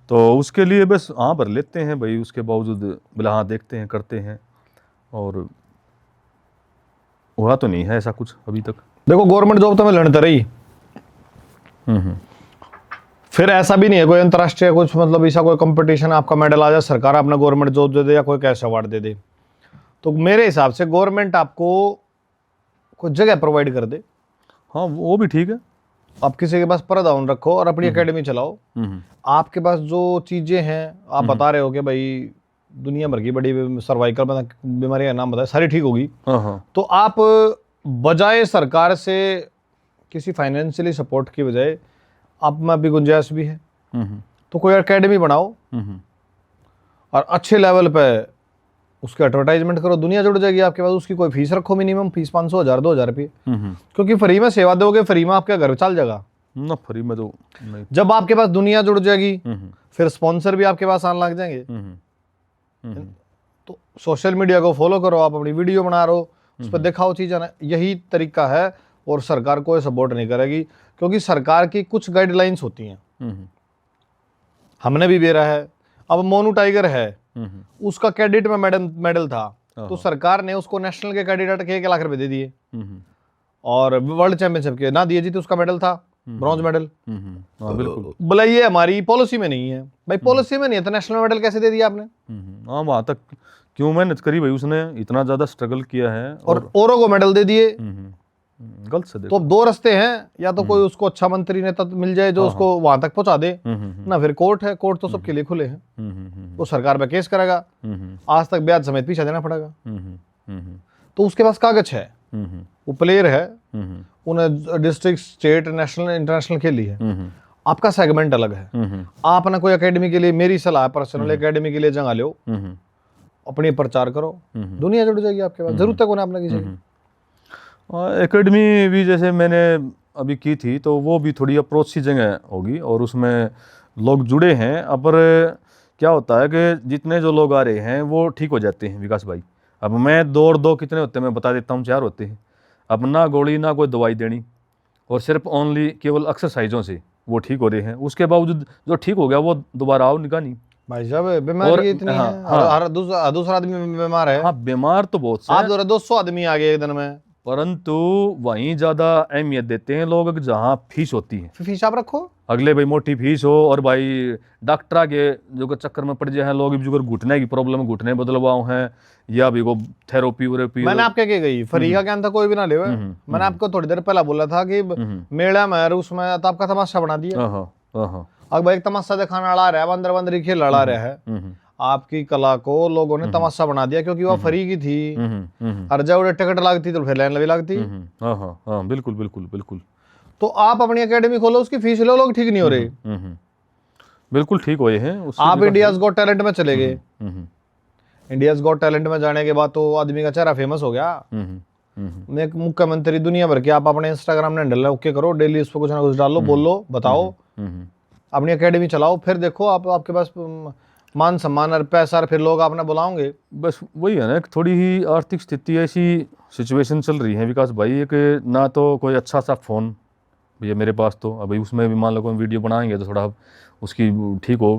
तो उसके लिए बस हाँ भर लेते हैं भाई, उसके बावजूद बोला हाँ देखते हैं करते हैं, और हुआ तो नहीं है ऐसा कुछ अभी तक। देखो गवर्नमेंट जॉब तो मैं लड़ता रही, फिर ऐसा भी नहीं है कोई अंतर्राष्ट्रीय कुछ मतलब ऐसा कोई कंपटीशन आपका मेडल आ जाए, सरकार अपना गवर्नमेंट जॉब दे दे या कोई कैश अवार्ड दे दे। तो मेरे हिसाब से गवर्नमेंट आपको कोई जगह प्रोवाइड कर दे। हाँ वो भी ठीक है। आप किसी के पास परदान रखो और अपनी एकेडमी चलाओ। आपके पास जो चीजें हैं आप बता रहे हो कि भाई दुनिया भर की बड़ी सर्वाइकल बीमारी का नाम बताए, सारी ठीक होगी। तो आप बजाय सरकार से किसी फाइनेंशियली सपोर्ट की बजाय आप में भी गुंजाइश भी है, तो कोई एकेडमी बनाओ और अच्छे लेवल पे उसकी एडवर्टाइजमेंट करो, दुनिया जुड़ जाएगी आपके पास। उसकी कोई फीस रखो, मिनिमम फीस 500, 1000, 2000 रुपये, क्योंकि फ्री में सेवा दोगे, फ्री में आपका घर चल जाएगा ना। फ्री में तो नहीं। जब आपके पास दुनिया जुड़ जाएगी फिर स्पॉन्सर भी आपके पास आने लग जाएंगे। तो सोशल मीडिया को फॉलो करो, आप अपनी वीडियो बना रहे हो, उस पर दिखाओ चीज़ें ना, यही तरीका है। और सरकार कोई सपोर्ट नहीं करेगी, क्योंकि सरकार की कुछ गाइडलाइंस होती हैं। हमने भी बेरा है, अब मोनू टाइगर है, उसका कैडेट में मेडल था, तो सरकार ने उसको नेशनल के कैडेट के 1 लाख रुपए दे दिए, और वर्ल्ड चैंपियनशिप के ना दिए जी, तो उसका मेडल था ब्रॉन्ज मेडल। बिल्कुल। बोला ये हमारी पॉलिसी में नहीं है। भाई पॉलिसी में नहीं है तो नेशनल मेडल कैसे दे दिया आपने? हाँ वहाँ तक क्यों मेहनत करी भाई, उसने इतना ज़्यादा स्ट्रगल किया है, और औरों को मेडल दे दिए। गलत से देखो। तो अब दो रास्ते हैं, या तो कोई उसको अच्छा मंत्री नेता मिल जाए जो उसको वहां तक पहुंचा दे, ना फिर कोर्ट है, कोर्ट तो सबके लिए खुले हैं, वो सरकार पे केस करेगा, आज तक ब्याज समेत पीछे देना पड़ेगा। तो उसके पास कागज है, वो प्लेयर है, उन्हें डिस्ट्रिक्ट, स्टेट, नेशनल, इंटरनेशनल खेली है। आपका सेगमेंट अलग है। आप ना कोई एकेडमी के लिए, मेरी सलाह पर्सनल, एकेडमी के लिए जगह लो, अपनी प्रचार करो, दुनिया जुड़ जाएगी आपके पास, जरूरत है कौन आपने किसी की। एकेडमी भी जैसे मैंने अभी की थी, तो वो भी थोड़ी अप्रोच सी जगह होगी और उसमें लोग जुड़े हैं। अब क्या होता है कि जितने जो लोग आ रहे हैं वो ठीक हो जाते हैं विकास भाई। अब मैं दो कितने होते हैं मैं बता देता हूँ, 4 होते हैं। अब ना गोली ना कोई दवाई देनी, और सिर्फ ओनली केवल एक्सरसाइजों से वो ठीक हो रहे हैं। उसके बावजूद जो ठीक हो गया वो दोबारा आओ निकाह नहीं। भाई साहब बीमारी इतनी है, हर दूसरा आदमी बीमार है। हाँ, बीमार तो बहुत से आप 200 आदमी आ गए एक दिन में, परंतु वहीं ज्यादा अहमियत देते हैं लोग जहाँ फीस होती है। फीस आप रखो, अगले भाई मोटी फीस हो, और भाई डॉक्टर के जो के चक्कर में पड़ जाए हैं लोग, जो घुटने की प्रॉब्लम, घुटने बदलवाओ हैं, या भी को थेरेपी वेरेपी। मैंने आपके के गई फ्री का ज्ञान था कोई भी ना ले। मैंने आपको थोड़ी देर पहले बोला था कि मेला में उसमें तो आपका तमाशा बना दिया। अब भाई एक तमाशा दिखाने वाला रहा है, बंदर बंदरी खेल लड़ा रहा है, आपकी कला को लोगों ने तमाशा बना दिया क्योंकि वो फ्री की थी। और जब टिकट लगती तो फिर लाइन भी लगती। बिल्कुल बिल्कुल बिल्कुल। तो आप अपनी एकेडमी खोलो, उसकी फीस लो, लोग ठीक नहीं हो रहे। बिल्कुल ठीक हुए हैं। आप इंडियाज गॉट टैलेंट में चले गए, इंडियाज गॉट टैलेंट में जाने के बाद तो आदमी का चेहरा फेमस हो गया। एक मुख्यमंत्री दुनिया भर के, आप अपने इंस्टाग्राम हैंडल ओके करो, डेली उस पर कुछ ना कुछ डालो, बोलो, बताओ, अपनी एकेडमी चलाओ, फिर देखो आपके पास मान सम्मान और पैसा, और फिर लोग आपने बुलाओगे। बस वही है ना, थोड़ी ही आर्थिक स्थिति ऐसी सिचुएशन चल रही है विकास भाई कि ना तो कोई अच्छा सा फ़ोन भैया मेरे पास, तो अभी उसमें भी मान लो कोई वीडियो बनाएंगे तो थोड़ा उसकी ठीक हो,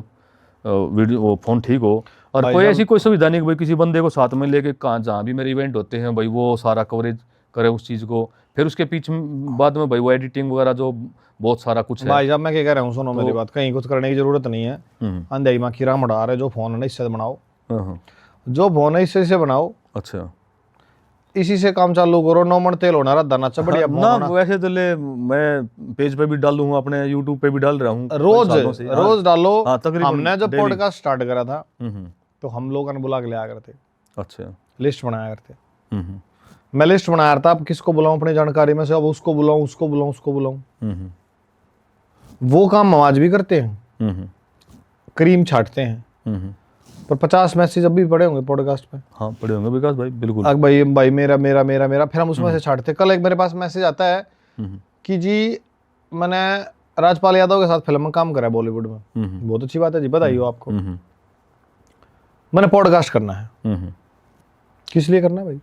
वीडियो वो फ़ोन ठीक हो, और कोई ऐसी कोई सुविधा नहीं कि भाई किसी बंदे को साथ में लेके कहाँ जहाँ भी मेरे इवेंट होते हैं भाई वो सारा कवरेज करे उस चीज़ को, फिर उसके पीछे बाद में भाई वो एडिटिंग वगैरह जो बहुत सारा कुछ है। भाई साहब मैं क्या कह रहा हूँ, सुनो मेरी बात, कहीं कुछ करने की जरूरत नहीं है। अंधेरी माँ कीड़ा मड़ा रहे, जो फोन है ना इससे बनाओ, जो फोन है इससे बनाओ। अच्छा, इसी से काम चालू करो, 9 मन तेल होना रहा दाना बढ़िया ना। वैसे तो ले मैं पेज पे भी डालू हूँ, अपने यूट्यूब पे भी डाल रहा हूँ, रोज डालो। तकरीबन हमने जब पॉडकास्ट स्टार्ट करा था तो हम लोग बुला के लिया करते। अच्छा, लिस्ट बनाया करते। मैं लिस्ट बनाया था, अब किसको बुलाऊं अपनी जानकारी में से, अब उसको बुलाऊं, उसको बुलाऊं, उसको बुलाऊं। वो काम हम आज भी करते हैं, क्रीम छाटते हैं। पर 50 मैसेज अभी पड़े होंगे पॉडकास्ट पे। हाँ पड़े होंगे विकास भाई, बिल्कुल। अब भाई मेरा मेरा मेरा मेरा, फिर हम उसमें से छाटते। कल एक मेरे पास मैसेज आता है कि जी मैंने राजपाल यादव के साथ फिल्म में काम करा है बॉलीवुड में। बहुत अच्छी बात है जी, बधाई हो आपको। मैंने पॉडकास्ट करना है। किस लिए करना है भाई?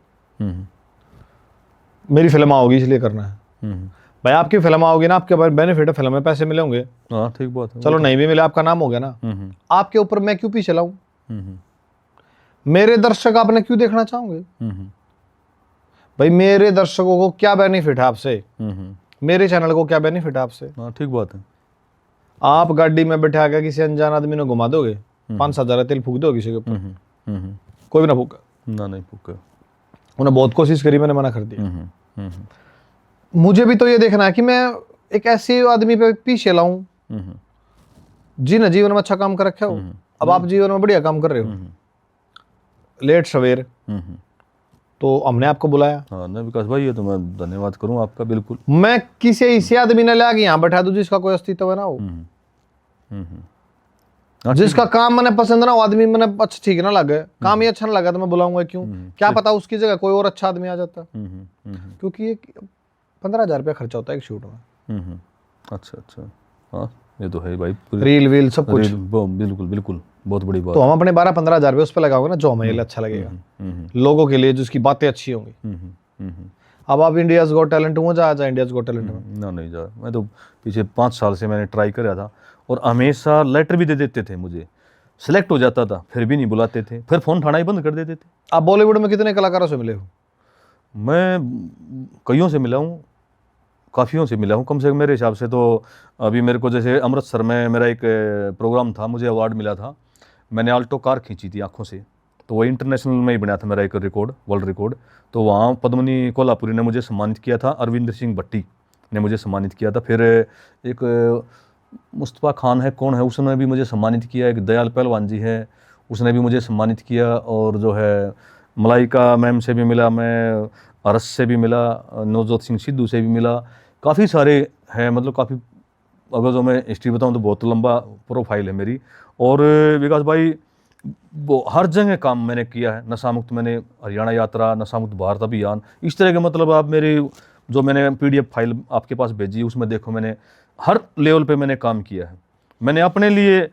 मेरी फिल्म आओगी इसलिए करना है। भाई आपकी फिल्म आओगी ना, आपके बेनिफिट है, फिल्म में पैसे मिले होंगे। हाँ ठीक बात है। चलो नहीं भी मिले, आपका नाम हो गया ना। आपके ऊपर मैं क्यों पीछे लाऊं? मेरे दर्शक आपने क्यों देखना चाहोगे? भाई मेरे दर्शकों को क्या बेनिफिट है आपसे? मेरे चैनल को क्या बेनिफिट है आपसे? हाँ ठीक बात है। आप गाड़ी में बैठा के किसी अनजान आदमी ने घुमा दोगे, 5-7 हजार तेल फूक दो किसी के ऊपर, कोई भी ना फूका। ना नहीं फूका। उन्हें बहुत कोशिश करी, मैंने मना कर दिया। मुझे भी तो ये देखना है कि मैं एक ऐसे आदमी पे पीछे लाऊं जिन्हें जीवन में अच्छा काम कर रखा हो। अब आप जीवन में बढ़िया काम कर रहे हो, लेट सवेर, तो हमने आपको बुलाया। हाँ ना विकास भाई, ये तो मैं धन्यवाद करूं आपका, बिल्कुल। मैं किसी ऐसे आदमी ने ला के यहाँ बैठा दूं जिसका कोई अस्तित्व है ना हो, जिसका काम मैंने पसंद ना हो, आदमी मैंने अच्छा ठीक ना लगे, काम ही अच्छा ना लगा तो मैं बुलाऊंगा क्यों? क्या पता उसकी जगह कोई और अच्छा आदमी आ जाता। क्योंकि ये 15,000 रुपया खर्चा होता है एक शूट में। अच्छा अच्छा, हाँ ये तो है भाई, रील वील सब कुछ। बिल्कुल बिल्कुल, बहुत बड़ी बात। तो हम अपने 12-15 हजार रुपये उस पर लगाओगे ना, जो हमें अच्छा लगेगा, लोगों के लिए, जिसकी बातें अच्छी होंगी। अब आप इंडियाज गॉट टैलेंट हुआ जा इंडियाज गॉट टैलेंट में? ना नहीं जा, मैं तो पीछे 5 साल से मैंने ट्राई करा था, और हमेशा लेटर भी दे देते थे मुझे, सिलेक्ट हो जाता था, फिर भी नहीं बुलाते थे, फिर फोन उठाना ही बंद कर देते थे। आप बॉलीवुड में कितने कलाकारों से मिले हो? मैं कईयों से मिला हूँ, काफ़ियों से मिला हूँ, कम से कम मेरे हिसाब से तो अभी मेरे को जैसे अमृतसर में मेरा एक प्रोग्राम था, मुझे अवार्ड मिला था, मैंने आल्टो कार खींची थी आँखों से, तो वो इंटरनेशनल में ही बना था मेरा एक रिकॉर्ड, वर्ल्ड रिकॉर्ड। तो वहाँ पद्मनी कोल्हापुरी ने मुझे सम्मानित किया था, अरविंदर सिंह भट्टी ने मुझे सम्मानित किया था। फिर एक मुस्तफ़ा खान है, कौन है, उसने भी मुझे सम्मानित किया। एक दयाल पहलवान जी है, उसने भी मुझे सम्मानित किया। और जो है मलाइका मैम से भी मिला मैं, अरस से भी मिला, नवजोत सिंह सिद्धू से भी मिला। काफ़ी सारे हैं, मतलब काफ़ी, अगर जो मैं हिस्ट्री बताऊं तो बहुत लंबा प्रोफाइल है मेरी। और विकास भाई वो हर जगह काम मैंने किया है। नशा मुक्त मैंने हरियाणा यात्रा, नशा मुक्त भारत अभियान, इस तरह के, मतलब आप मेरी जो मैंने PDF फाइल आपके पास भेजी उसमें देखो, मैंने हर लेवल पे मैंने काम किया है। मैंने अपने लिए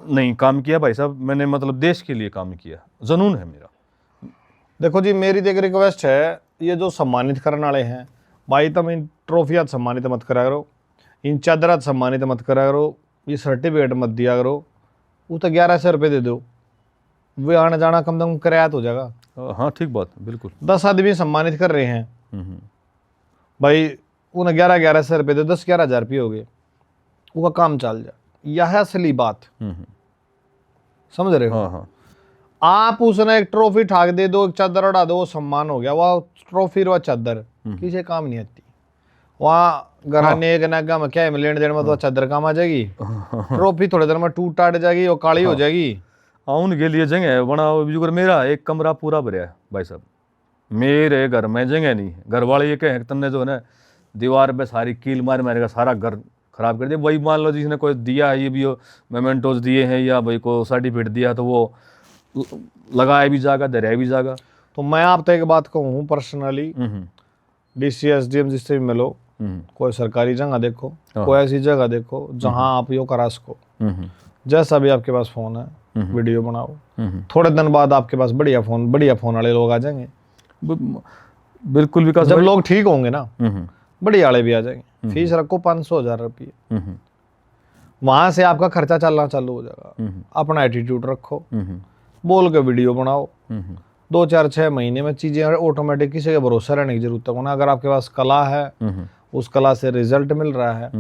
नहीं काम किया भाई साहब, मैंने मतलब देश के लिए काम किया, जुनून है मेरा। देखो जी, मेरी तो एक रिक्वेस्ट है, ये जो सम्मानित करने वाले हैं भाई, तुम इन ट्रॉफियाँ सम्मानित मत करा करो, इन चादरात सम्मानित मत करा करो, ये सर्टिफिकेट मत दिया करो। वो तो 1100 रुपये दे दो, वो आना जाना कम से कम किराया तो हो जाएगा। हाँ ठीक बात है, बिल्कुल। 10 आदमी सम्मानित कर रहे हैं भाई, उन्हें 1100 रुपये दे, 10-11 हज़ार रुपये हो गए, वो काम चल जाए। यह है असली बात, समझ रहे हो? हाँ हाँ। आप उसने एक ट्रॉफी ठाक दे दो, एक चादर उड़ा दो, वो सम्मान हो गया। वह ट्रॉफी और चादर किसी काम नहीं आती। वहाँ घराने एक नागा में क्या है, लेने देने में तो चादर काम आ जाएगी, ट्रॉफी थोड़े देर में टूट टाट जाएगी, वो काली हो जाएगी। उनके लिए जगह बनाओ। जुगर मेरा एक कमरा पूरा भरा है भाई साहब, मेरे घर में जगह नहीं है। घर वाले ये कहें तुमने जो है ना दीवार पे सारी कील मार मारेगा, सारा घर खराब कर दिया। वही मान लो जिसने कोई दिया है, ये भी मेमेंटोज दिए हैं या भाई को सर्टिफिकेट दिया, तो वो लगाया भी जाएगा, दरिया भी जाएगा। तो मैं आपसे एक बात कहूँ पर्सनली, DC SDM जिससे भी मिलो, कोई सरकारी जगह देखो, कोई ऐसी जगह देखो जहाँ आप यो करा सको। जैसा भी आपके पास फोन है, वीडियो बनाओ, थोड़े दिन बाद आपके पास बढ़िया फोन वाले लोग आ जाएंगे। बिल्कुल विकास, जब लोग ठीक होंगे ना, बढ़िया वाले भी आ जाएंगे। फीस रखो 500-1000 रुपये, वहां से आपका खर्चा चलना चालू हो जाएगा। अपना एटीट्यूड रखो, बोल के वीडियो बनाओ, 2-4-6 महीने में चीजें ऑटोमेटिक, किसी के भरोसा रहने की जरूरत है ना। अगर आपके पास कला है, उस कला से रिजल्ट मिल रहा है,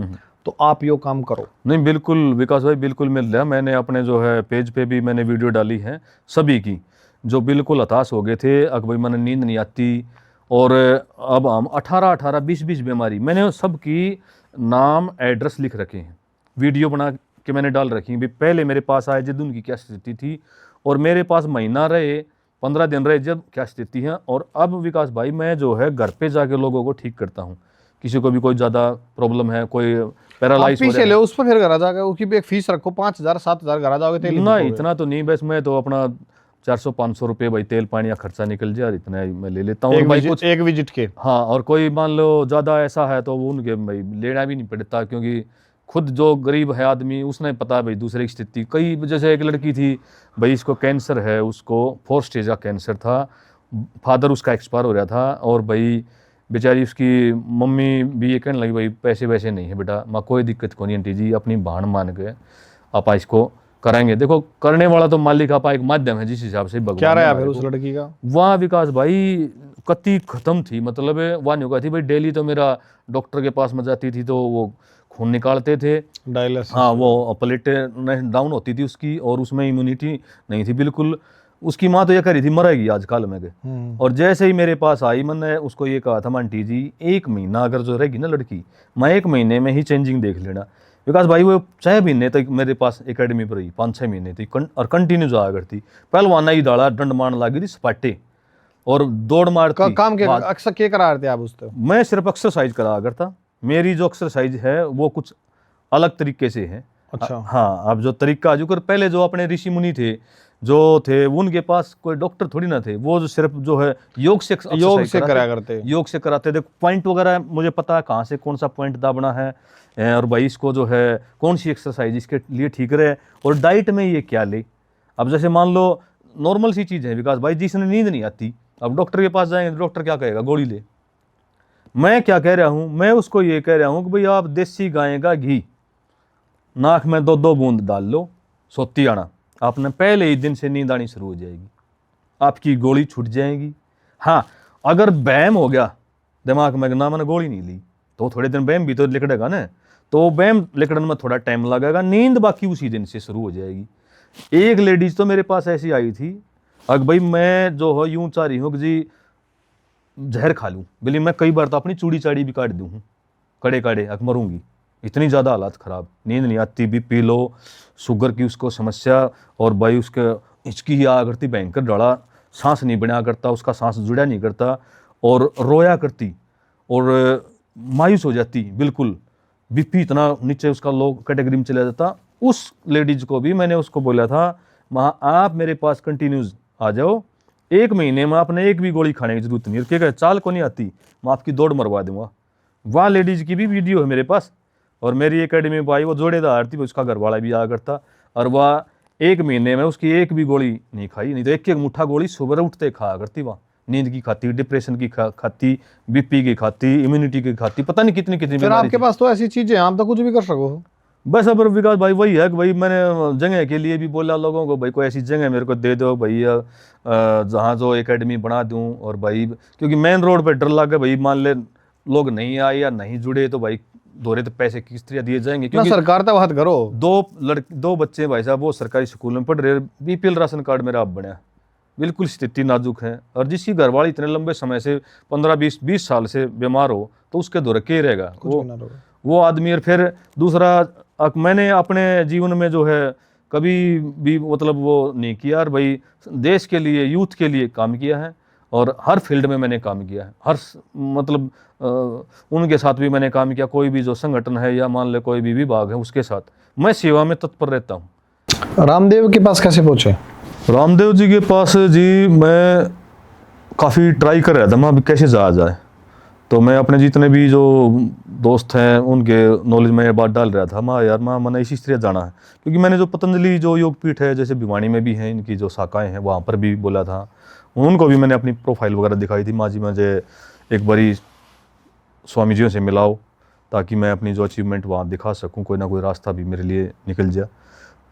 तो आप यो काम करो। नहीं बिल्कुल विकास भाई, बिल्कुल मिल रहा है। मैंने अपने जो है पेज पे भी मैंने वीडियो डाली है सभी की, जो बिल्कुल हताश हो गए थे, अकबर मैंने नींद नहीं आती, और अब हम 18 20 बीमारी, मैंने सबकी नाम एड्रेस लिख रखे हैं, वीडियो बना के मैंने डाल रखी है। पहले मेरे पास आए जब उनकी क्या स्थिति थी, और मेरे पास महीना रहे, 15 दिन रहे जब क्या स्थिति है। और अब विकास भाई मैं जो है घर पे जाके लोगों को ठीक करता हूँ। किसी को भी कोई ज़्यादा प्रॉब्लम है, कोई पैरालाइज हो ले उस पर फिर घर आ जाएगा, उसकी भी एक फीस रखो, 5000-7000 घर आ जाओगे। ना इतना तो नहीं, बस मैं तो अपना 400-500 रुपये भाई तेल पानी या खर्चा निकल जाए, इतना ही मैं ले लेता हूँ एक विजिट के। हाँ, और कोई मान लो ज़्यादा ऐसा है तो वो उनके भाई लेना भी नहीं पड़ता, क्योंकि खुद जो गरीब है आदमी उसने पता है भाई दूसरे की स्थिति। कई जैसे एक लड़की थी भाई, इसको कैंसर है, उसको 4 स्टेज का कैंसर था, फादर उसका एक्सपायर हो रहा था, और भाई बेचारी उसकी मम्मी भी ये कहने लगी भाई पैसे वैसे नहीं है बेटा, माँ कोई दिक्कत को नहीं आंटी जी, अपनी बहन मान के आप इसको कराएंगे। देखो करने वाला तो मालिक आपा एक माध्यम है, जिस हिसाब से भगवान क्या रहा फिर उस लड़की का वहाँ विकास भाई कति खत्म थी। मतलब वहाँ नहीं हुआ थी भाई, डेली तो मेरा डॉक्टर के पास में जाती थी, तो वो खून निकालते थे, डायलिसिस। हाँ, वो प्लेटें डाउन होती थी उसकी, और उसमें इम्यूनिटी नहीं थी बिल्कुल। उसकी माँ तो ये कह रही थी मरेगी आजकल में के। और जैसे ही मेरे पास आई, मैंने उसको ये कहा था आंटी जी 1 महीना अगर जो रहेगी ना लड़की, मैं 1 महीने में ही चेंजिंग देख लेना। विकास भाई वो 6 महीने तक मेरे पास एकेडमी पर रही, 5-6 महीने थी, और कंटिन्यू जाया करती। पहलवाना ही डाला, डंड मारने लगी थी सपाटे, और दौड़ मारती। काम के अक्सर क्या करा रहे थे आप उससे? मैं सिर्फ एक्सरसाइज करा करता। मेरी जो एक्सरसाइज है वो कुछ अलग तरीके से है। अच्छा। हाँ, अब जो तरीका जो कर पहले जो अपने ऋषि मुनि थे जो थे, उनके पास कोई डॉक्टर थोड़ी ना थे, वो जो सिर्फ जो है योग से करा करते, योग से कराते थे। पॉइंट वगैरह मुझे पता है कहाँ से कौन सा पॉइंट दाबना है, और भाई इसको जो है कौन सी एक्सरसाइज इसके लिए ठीक रहे, और डाइट में ये क्या ले। अब जैसे मान लो नॉर्मल सी चीज़ है विकास भाई, जिसने नींद नहीं आती, अब डॉक्टर के पास जाएंगे, डॉक्टर क्या कहेगा, गोली ले। मैं क्या कह रहा हूँ, मैं उसको ये कह रहा हूँ कि भाई आप देसी गाय का घी नाक में 2-2 बूंद डाल लो, सोती आना, आपने पहले ही दिन से नींद आनी शुरू हो जाएगी, आपकी गोली छूट जाएगी। हाँ, अगर बैम हो गया दिमाग में ना मैंने गोली नहीं ली, तो थोड़े दिन बैम भी तो लिकड़ेगा ना, तो बैम लिकड़न में थोड़ा टाइम लगेगा, नींद बाकी उसी दिन से शुरू हो जाएगी। एक लेडीज तो मेरे पास ऐसी आई थी, अब भाई मैं जो है यूं चाह रही हूँ कि जी जहर खा लूँ, बोली मैं कई बार तो अपनी चूड़ी चाड़ी भी काट दूँ हूँ, कड़े कड़े अक मरूंगी, इतनी ज़्यादा हालात ख़राब, नींद नहीं आती, बीपी लो, शुगर की उसको समस्या, और भाई उसके हिचकी ही आ करती भयंकर डड़ा, सांस नहीं बना करता, उसका सांस जुड़ा नहीं करता, और रोया करती, और मायूस हो जाती बिल्कुल, बीपी इतना नीचे उसका लो कैटेगरी में चला जाता। उस लेडीज को भी मैंने उसको बोला था, वहाँ आप मेरे पास कंटिन्यूज आ जाओ, 1 महीने में आपने एक भी गोली खाने की जरूरत नहीं, क्या चाल को नहीं आती, मैं आपकी दौड़ मरवा दूंगा। वहाँ लेडीज की भी वीडियो है मेरे पास, और मेरी एकेडमी में आई, वो जोड़ेदार थी, उसका घर वाला भी आया करता, और वह 1 महीने में उसकी एक भी गोली नहीं खाई, नहीं तो एक मुट्ठा गोली सुबह उठते खाया करती। वहाँ नींद की खाती, डिप्रेशन की खाती, बीपी की खाती, इम्यूनिटी की खाती, पता नहीं कितनी कितनी। फिर आपके पास तो ऐसी चीजें हैं, आप तो कुछ भी कर सको। बस अब विकास भाई वही है कि भाई मैंने जगह के लिए भी बोला लोगों को, भाई कोई ऐसी जगह मेरे को दे दो भैया, जहाँ जो एकेडमी बना दूं, और भाई क्योंकि मेन रोड पे डर लगे, भाई मान ले लोग नहीं आए या नहीं जुड़े तो भाई दोहरे तो पैसे किस तरह दिए जाएंगे, क्योंकि सरकार तो बात करो। 2 बच्चे भाई साहब वो सरकारी स्कूल में पढ़ रहे, बीपीएल राशन कार्ड मेरा अब बना, बिल्कुल स्थिति नाजुक है, और जिसकी घरवाली इतने लंबे समय से 15-20 साल से बीमार हो तो उसके दौरे के रहेगा वो आदमी। और फिर दूसरा, मैंने अपने जीवन में जो है कभी भी मतलब वो नहीं किया, और भाई देश के लिए, यूथ के लिए काम किया है, और हर फील्ड में मैंने काम किया है, हर मतलब उनके साथ भी मैंने काम किया, कोई भी जो संगठन है या मान ले कोई भी विभाग है उसके साथ मैं सेवा में तत्पर रहता हूँ। रामदेव के पास कैसे पहुँचे? रामदेव जी के पास जी मैं काफ़ी ट्राई कर रहा था, मैं अभी कैसे जा जाए, तो मैं अपने जितने भी जो दोस्त हैं उनके नॉलेज में ये बात डाल रहा था, माँ यार माँ मैंने इसी तरह जाना है, क्योंकि मैंने जो पतंजलि जो योगपीठ है, जैसे भिवानी में भी हैं इनकी जो शाखाएं हैं, वहाँ पर भी बोला था, उनको भी मैंने अपनी प्रोफाइल वगैरह दिखाई थी, माँ जी मुझे एक बारी स्वामी जी से मिलाओ ताकि मैं अपनी जो अचीवमेंट वहाँ दिखा सकूँ, कोई ना कोई रास्ता भी मेरे लिए निकल जाए।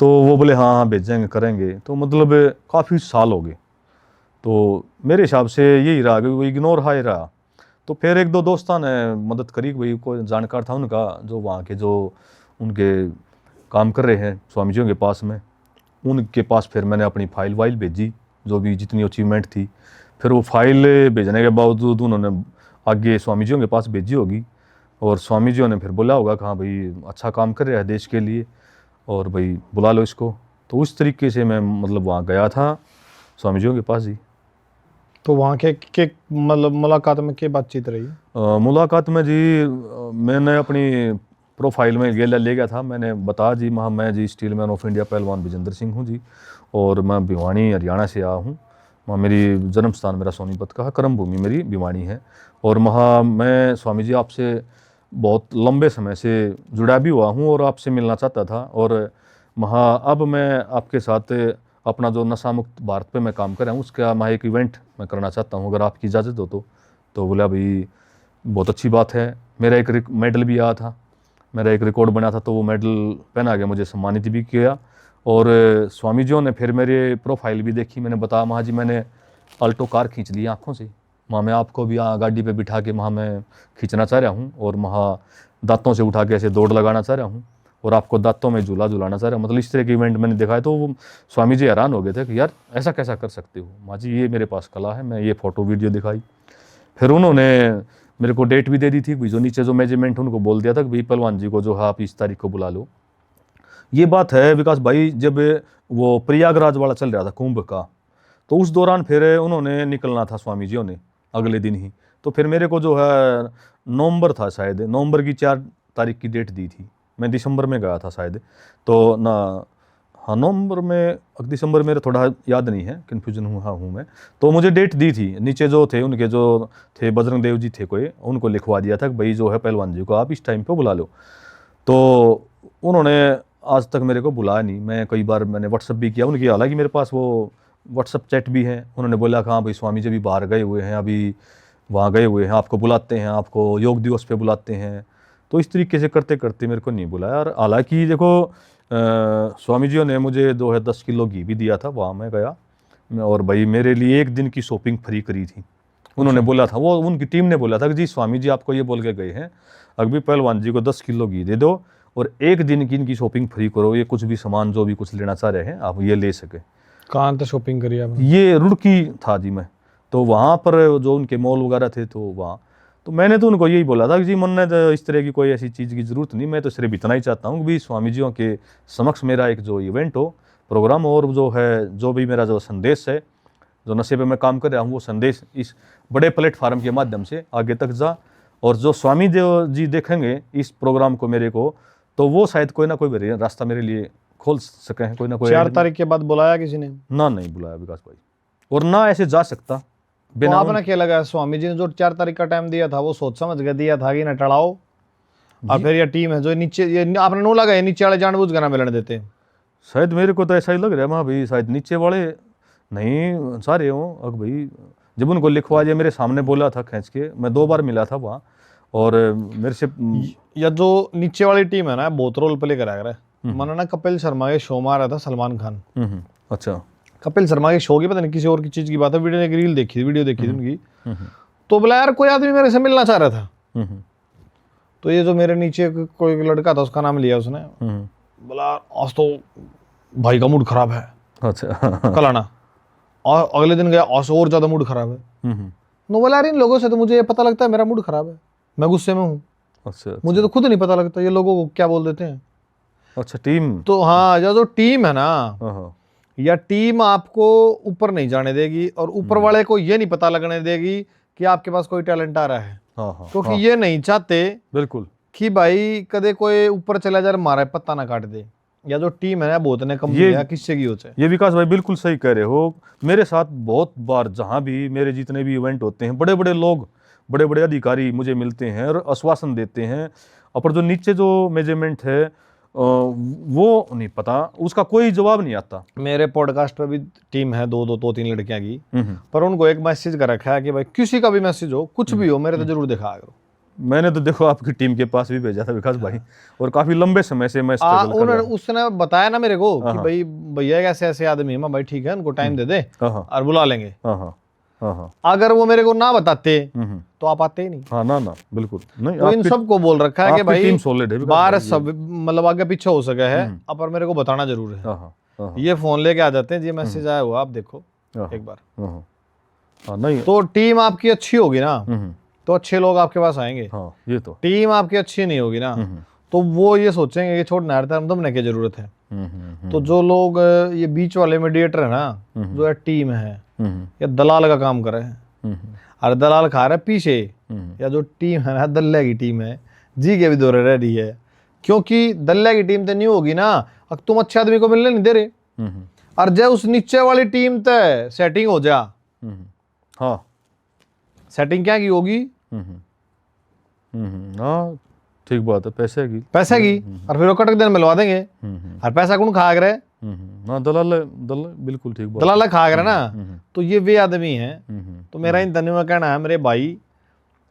तो वो बोले हाँ हाँ भेजेंगे करेंगे, तो मतलब काफ़ी साल हो गए, तो मेरे हिसाब से यही रहा कि वो इग्नोर हाई रहा। तो फिर 1-2 दोस्तों ने मदद करी, भाई कोई जानकार था उनका जो वहाँ के जो उनके काम कर रहे हैं स्वामी जी के पास में, उनके पास फिर मैंने अपनी फाइल वाइल भेजी, जो भी जितनी अचीवमेंट थी, फिर वो फाइल भेजने के बावजूद उन्होंने आगे स्वामी जी के पास भेजी होगी, और स्वामी जी ने फिर बोला होगा कि हाँ भाई अच्छा काम कर रहा है देश के लिए, और भाई बुला लो इसको। तो उस तरीके से मैं मतलब वहाँ गया था स्वामी जी के पास ही। तो वहाँ के मतलब मुलाकात में क्या बातचीत रही? मुलाकात में जी मैंने अपनी प्रोफाइल में ले गया था, मैंने बताया जी मैं जी स्टीलमैन ऑफ इंडिया पहलवान विजेंद्र सिंह हूँ जी, और मैं भिवानी हरियाणा से आया हूँ, वहाँ मेरी जन्म स्थान मेरा सोनीपत का है, कर्म भूमि मेरी भिवानी है, और वहाँ मैं स्वामी जी आपसे बहुत लंबे समय से जुड़ा भी हुआ हूँ और आपसे मिलना चाहता था, और वहाँ अब मैं आपके साथ अपना जो नशा मुक्त भारत पे मैं काम कर रहा हूँ उसका मैं एक इवेंट मैं करना चाहता हूँ, अगर आपकी इजाज़त हो तो बोला भाई बहुत अच्छी बात है। मेरा एक मेडल भी आया था, मेरा एक रिकॉर्ड बना था, तो वो मेडल पहना के मुझे सम्मानित भी किया, और स्वामी जी ने फिर मेरे प्रोफाइल भी देखी, मैंने बताया वहाँ जी मैंने अल्टो कार खींच ली आँखों से, वहाँ मैं आपको भी गाड़ी पे बिठा के वहाँ मैं खींचना चाह रहा हूँ, और वहाँ दांतों से उठा के ऐसे दौड़ लगाना चाह रहा हूँ, और आपको दांतों में झूला झुलाना चाह रहा हूँ, मतलब इस तरह के इवेंट मैंने दिखाया। तो वो स्वामी जी हैरान हो गए थे कि यार ऐसा कैसा कर सकते हो माँ जी, ये मेरे पास कला है। मैं ये फ़ोटो वीडियो दिखाई, फिर उन्होंने मेरे को डेट भी दे दी थी, जो नीचे जो मेजरमेंट उनको बोल दिया था कि भाई पहलवान जी को जो है आप इस तारीख को बुला लो। ये बात है विकास भाई, जब वो प्रयागराज वाला चल रहा था कुंभ का, तो उस दौरान फिर उन्होंने निकलना था स्वामी जी ने अगले दिन ही, तो फिर मेरे को जो है नवंबर था शायद, नवंबर की 4 तारीख की डेट दी थी, मैं दिसंबर में गया था शायद, तो ना हाँ नवंबर में दिसंबर मेरा थोड़ा याद नहीं है, कन्फ्यूजन हूँ मैं, तो मुझे डेट दी थी, नीचे जो थे उनके जो थे बजरंग देव जी थे कोई, उनको लिखवा दिया था कि भाई जो है पहलवान जी को आप इस टाइम पे बुला लो। तो उन्होंने आज तक मेरे को बुलाया नहीं, मैं कई बार मैंने व्हाट्सअप भी किया उनकी, हालांकि मेरे पास वो व्हाट्सअप चैट भी है। उन्होंने बोला कि हाँ भाई स्वामी जी भी बाहर गए हुए हैं, अभी वहाँ गए हुए हैं, आपको बुलाते हैं, आपको योग दिवस पे बुलाते हैं। तो इस तरीके से करते करते मेरे को नहीं बुलाया, और हालांकि देखो स्वामी जी ने मुझे 10 किलो घी भी दिया था, वहाँ मैं गया, और भाई मेरे लिए 1 दिन की शॉपिंग फ्री करी थी। उन्होंने बोला था, वो उनकी टीम ने बोला था कि जी स्वामी जी आपको ये बोल के गए हैं अभी पहलवान जी को 10 किलो घी दे दो और 1 दिन की इनकी शॉपिंग फ्री करो, ये कुछ भी सामान जो भी कुछ लेना चाह रहे हैं आप ये ले सके। कहाँ से शॉपिंग करी आपने? ये रुड़की था जी मैं, तो वहाँ पर जो उनके मॉल वगैरह थे तो वहाँ, तो मैंने तो उनको यही बोला था कि जी मन तो इस तरह की कोई ऐसी चीज़ की ज़रूरत नहीं, मैं तो सिर्फ इतना ही चाहता हूँ कि भी स्वामी जियों के समक्ष मेरा एक जो इवेंट हो, प्रोग्राम, और जो है जो भी मेरा जो संदेश है, जो नशे पे मैं काम कर रहा हूँ, वो संदेश इस बड़े प्लेटफार्म के माध्यम से आगे तक जा, और जो स्वामी देव जी देखेंगे इस प्रोग्राम को मेरे को, तो वो शायद कोई ना कोई रास्ता मेरे लिए खोल सके हैं, कोई ना कोई। 4 तारीख के बाद बुलाया किसी ने? ना, नहीं बुलाया विकास भाई, और ना ऐसे जा सकता तो बिना आपने क्या लगा, स्वामी जी ने जो 4 तारीख का टाइम दिया था वो सोच समझ के दिया था कि ना टड़ाओ, और फिर ये टीम है जो नीचे, ये आपने नो लगा, ये नीचे वाले जानबूझ कर ना मिलने देते? शायद मेरे को तो ऐसा ही लग रहा है, वहाँ भाई शायद नीचे वाले नहीं सारे हों। अब भाई जब उनको लिखवा दिया, मेरे सामने बोला था खींच के, मैं 2 बार मिला था वहाँ, और मेरे से या जो नीचे वाली टीम है ना बहुत रोल प्ले करा रहा है। मैंने ना कपिल शर्मा के शो में आ रहा था सलमान खान। अच्छा, कपिल शर्मा के शो की पता नहीं किसी और की चीज की बात है, वीडियो, एक रील देखी थी, वीडियो देखी थी उनकी, तो बोला यार कोई आदमी मेरे से मिलना चाह रहा था, तो ये जो मेरे नीचे कोई लड़का था उसका नाम लिया उसने, बोला आज तो भाई का मूड खराब है। अच्छा कल आना, और अगले दिन गया आज और ज्यादा मूड खराब है। नो बोला यार इन लोगों से तो मुझे ये पता लगता है मेरा मूड खराब है, मैं गुस्से में हूँ, अच्छा, मुझे तो खुद नहीं पता लगता ये लोगों को क्या बोल देते हैं। अच्छा टीम, तो हाँ, या जो टीम है ना, हाँ, या टीम आपको ऊपर नहीं जाने देगी, और ऊपर वाले को ये नहीं पता लगने देगी कि आपके पास कोई टैलेंट आ रहा है, हाँ, क्योंकि ये नहीं चाहते बिल्कुल कि भाई कदे कोई ऊपर चला जाए मारा पत्ता ना काट दे। या जो टीम है ना बहुत ने कम ये- लिया किससे की हो चाहे। ये विकास भाई बिल्कुल सही कह रहे हो। मेरे साथ बहुत बार जहाँ भी मेरे जितने भी इवेंट होते हैं, बड़े बड़े लोग, बड़े बड़े अधिकारी मुझे मिलते हैं और आश्वासन देते हैं, और जो नीचे जो मेजरमेंट है वो नहीं पता, उसका कोई जवाब नहीं आता। मेरे पॉडकास्ट पे भी टीम है 2-3 लड़कियां की, पर उनको एक मैसेज कर रखा है कि भाई किसी का भी मैसेज हो, कुछ भी हो, मेरे तो जरूर दिखा करो। मैंने तो देखो आपकी टीम के पास भी भेजा था विकास भाई, और काफी लंबे समय से मैं स्ट्रगल कर रहा हूं। उसने बताया ना मेरे को कि भाई भैया ऐसे ऐसे आदमी है, मैं भाई ठीक है उनको टाइम दे दे हाँ, और बुला लेंगे। हाँ, हाँ, अगर वो मेरे को ना बताते तो आप आते ही नहीं। हाँ, ना बिल्कुल नहीं। तो इन सबको बोल रखा है कि भाई टीम सॉलिड है बाहर सब मतलब आगे पीछे हो सका है, अब पर मेरे को बताना जरूर है। हाँ, ये फोन लेके आ जाते हैं, ये मैसेज आया हुआ आप देखो एक बार। हाँ, नहीं, तो टीम आपकी अच्छी होगी ना तो अच्छे लोग आपके पास आएंगे। हाँ, ये तो टीम आपकी अच्छी नहीं होगी ना तो वो ये सोचेंगे कि छोड़ ना यार तुमने क्या जरूरत है। तो जो लोग ये बीच वाले मीडिएटर है ना, जो है टीम है या दलाल का काम कर रहे हैं, और दलाल खा रहा है पीछे, या जो टीम है ना दल्ले की टीम है जी के भी दौरे रह रही है, क्योंकि दल्ले की टीम तो नहीं होगी ना, अब तुम अच्छे आदमी को मिलने नहीं दे रहे, और जब उस नीचे वाली टीम तय सेटिंग हो जा, हाँ, सेटिंग क्या की होगी, हाँ, ठीक बात है, पैसे की, पैसे की, और फिर वो कटक दिन मिलवा देंगे, और पैसा कौन खा करे, हाँ, दलाल बिल्कुल ठीक बात। दलाल खा करे ना। तो ये वे आदमी हैं। तो मेरा इन तनु में कहना है मेरे भाई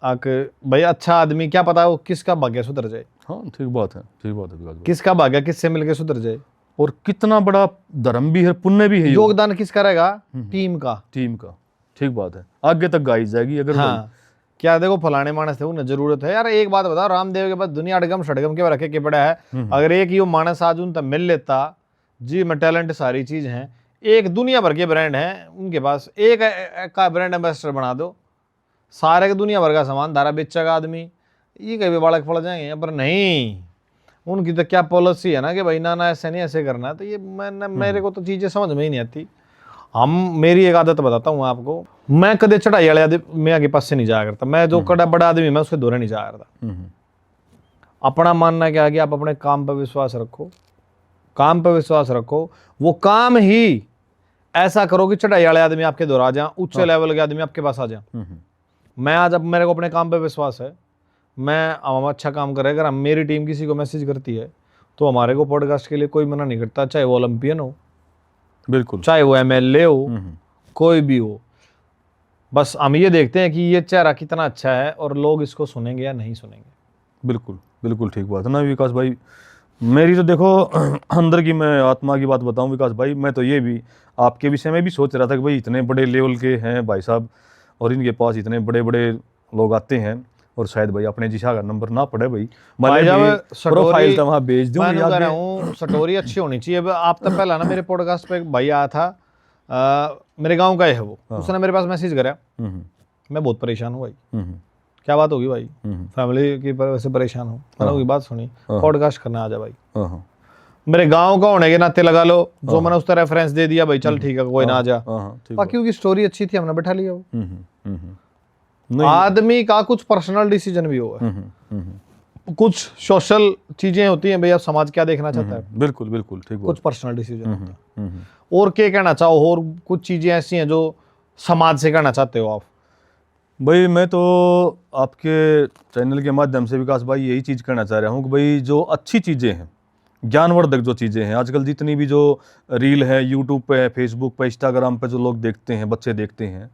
भाई अच्छा आदमी क्या पता वो किसका भाग्य सुधर जाए। हाँ, ठीक बात है, ठीक बात है विकास भाई। किसका भाग्य किससे मिलके सुधर जाए, और कितना बड़ा धर्म भी है, पुण्य भी है, योगदान किसका रहेगा, टीम का, टीम का, ठीक बात है, आगे तक गाई जाएगी अगर। हाँ, क्या देखो फलाने मानस थे उन्हें जरूरत है यार। एक बात बताओ, रामदेव के पास दुनिया अड़गम सड़गम के रखे के पड़ा है, अगर एक ही वो मानस आज उन तक मिल लेता जी, में टैलेंट सारी चीज है, एक दुनिया भर के ब्रांड हैं उनके पास, एक का ब्रांड एम्बेसडर बना दो, सारे के दुनिया भर का सामान धारा बेचेगा आदमी, ये कभी बालक पड़ जाएंगे। पर नहीं, उनकी तो क्या पॉलिसी है ना कि भाई ना ऐसे नहीं ऐसे करना है। तो ये मेरे को तो चीज़ें समझ में ही नहीं आती। मेरी एक आदत बताता हूँ आपको, मैं कदे चढ़ाई वाले आदमी मैं आगे पास से नहीं जाया करता, मैं जो कड़ा बड़ा आदमी मैं उसके दौरे नहीं जाया करता। अपना मानना क्या है कि आप अपने काम पर विश्वास रखो, काम पर विश्वास रखो, वो काम ही ऐसा करो कि चढ़ाई वाले आदमी आपके दौरा जाए, उच्च लेवल के आदमी आपके पास आ जाए। मैं आज अब मेरे को अपने काम पे विश्वास है, मैं हम अच्छा काम करेगा। अगर मेरी टीम किसी को मैसेज करती है तो हमारे को पॉडकास्ट के लिए कोई मना नहीं करता, चाहे वो ओलंपियन हो, बिल्कुल, चाहे वो एमएलए हो, कोई भी हो। बस हम ये देखते हैं कि ये चेहरा कितना अच्छा है और लोग इसको सुनेंगे या नहीं सुनेंगे। बिल्कुल, बिल्कुल ठीक बात है ना विकास भाई। मेरी तो देखो अंदर की मैं आत्मा की बात बताऊं विकास भाई, मैं तो ये भी आपके विषय में भी सोच रहा था कि भाई इतने बड़े लेवल के हैं भाई साहब, और इनके पास इतने बड़े बड़े लोग आते हैं, और शायद भाई अपने जिशा का नंबर ना पड़े भाई, प्रोफाइल तो भेज दूं। मैं कह रहा हूँ स्टोरी अच्छी होनी चाहिए। अब आप तो पहला ना मेरे पॉडकास्ट पे एक भाई आया था, मेरे गांव का ही है वो। हाँ। उसने मेरे पास मैसेज करा, हम्म, मैं बहुत परेशान हूँ भाई। हम्म, क्या बात होगी भाई? हम्म, फैमिली की वजह से परेशान हूँ। मैंने उसकी बात सुनी, हाँ। पॉडकास्ट करना आ जा भाई। हाँ, हाँ, मेरे गांव का होने के नाते लगा लो, जो मैंने उसका रेफरेंस दे दिया भाई, चल ठीक है कोई ना आ जा। हाँ, हाँ, ठीक बाकी उसकी स्टोरी अच्छी थी, हमने बैठा लिया वो। है। नहीं, आदमी का कुछ पर्सनल डिसीजन भी होगा, कुछ सोशल चीजें होती हैं भाई, आप समाज क्या देखना चाहता है, बिल्कुल बिल्कुल ठीक कुछ बात। पर्सनल डिसीजन होता है। और क्या कहना चाहो, और कुछ चीजें ऐसी हैं जो समाज से कहना चाहते हो आप? भाई मैं तो आपके चैनल के माध्यम से विकास भाई यही चीज़ कहना चाह रहा हूँ कि भाई जो अच्छी चीज़ें हैं, ज्ञानवर्धक जो चीज़ें हैं, आजकल जितनी भी जो रील है यूट्यूब पे है, फेसबुक पे, इंस्टाग्राम पे जो लोग देखते हैं, बच्चे देखते हैं,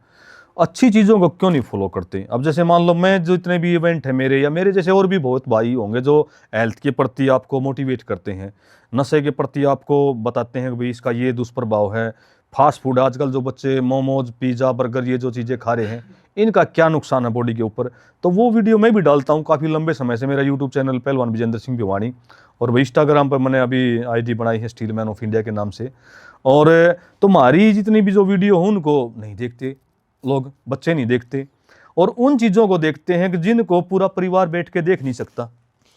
अच्छी चीज़ों को क्यों नहीं फॉलो करते? अब जैसे मान लो मैं जो इतने भी इवेंट है मेरे, या मेरे जैसे और भी बहुत भाई होंगे जो हेल्थ के प्रति आपको मोटिवेट करते हैं, नशे के प्रति आपको बताते हैं कि भाई इसका ये दुष्प्रभाव है, फास्ट फूड आजकल जो बच्चे मोमोज, पिज़्ज़ा, बर्गर ये जो चीज़ें खा रहे हैं, इनका क्या नुकसान है बॉडी के ऊपर, तो वो वीडियो मैं भी डालता हूँ काफ़ी लंबे समय से। मेरा यूट्यूब चैनल पहलवान विजेंद्र सिंह भिवानी, और भाई इंस्टाग्राम पर मैंने अभी आईडी बनाई है स्टील मैन ऑफ इंडिया के नाम से। और तुम्हारी जितनी भी जो वीडियो हो उनको नहीं देखते लोग, बच्चे नहीं देखते, और उन चीज़ों को देखते हैं कि जिनको पूरा परिवार बैठ के देख नहीं सकता,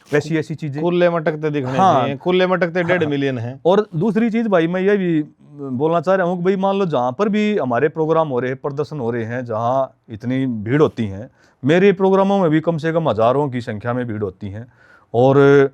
ऐसी ऐसी चीज़ें। कुल्ले मटकते दिखने हाँ। चाहिए, कुल्ले मटकते 1.5 मिलियन है। और दूसरी चीज़ भाई मैं ये भी बोलना चाह रहा हूँ कि भाई मान लो जहाँ पर भी हमारे प्रोग्राम हो रहे हैं, प्रदर्शन हो रहे हैं, जहाँ इतनी भीड़ होती है, मेरे प्रोग्रामों में भी कम से कम हज़ारों की संख्या में भीड़ होती है, और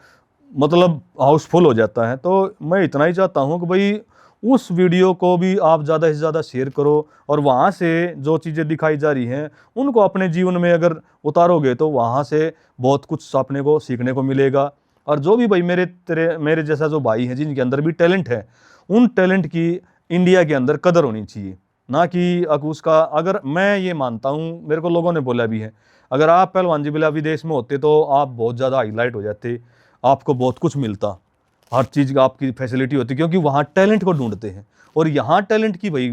मतलब हाउसफुल हो जाता है। तो मैं इतना ही चाहता हूँ कि भाई उस वीडियो को भी आप ज़्यादा से ज़्यादा शेयर करो, और वहाँ से जो चीज़ें दिखाई जा रही हैं उनको अपने जीवन में अगर उतारोगे तो वहाँ से बहुत कुछ अपने को सीखने को मिलेगा। और जो भी भाई मेरे जैसा जो भाई हैं जिनके अंदर भी टैलेंट है, उन टैलेंट की इंडिया के अंदर कदर होनी चाहिए, ना कि उसका, अगर मैं ये मानता हूँ, मेरे को लोगों ने बोला भी है, अगर आप पहलवान जी बिला विदेश में होते तो आप बहुत ज़्यादा हाईलाइट हो जाते, आपको बहुत कुछ मिलता, हर चीज़ का आपकी फैसिलिटी होती, क्योंकि वहाँ टैलेंट को ढूंढते हैं, और यहाँ टैलेंट की भाई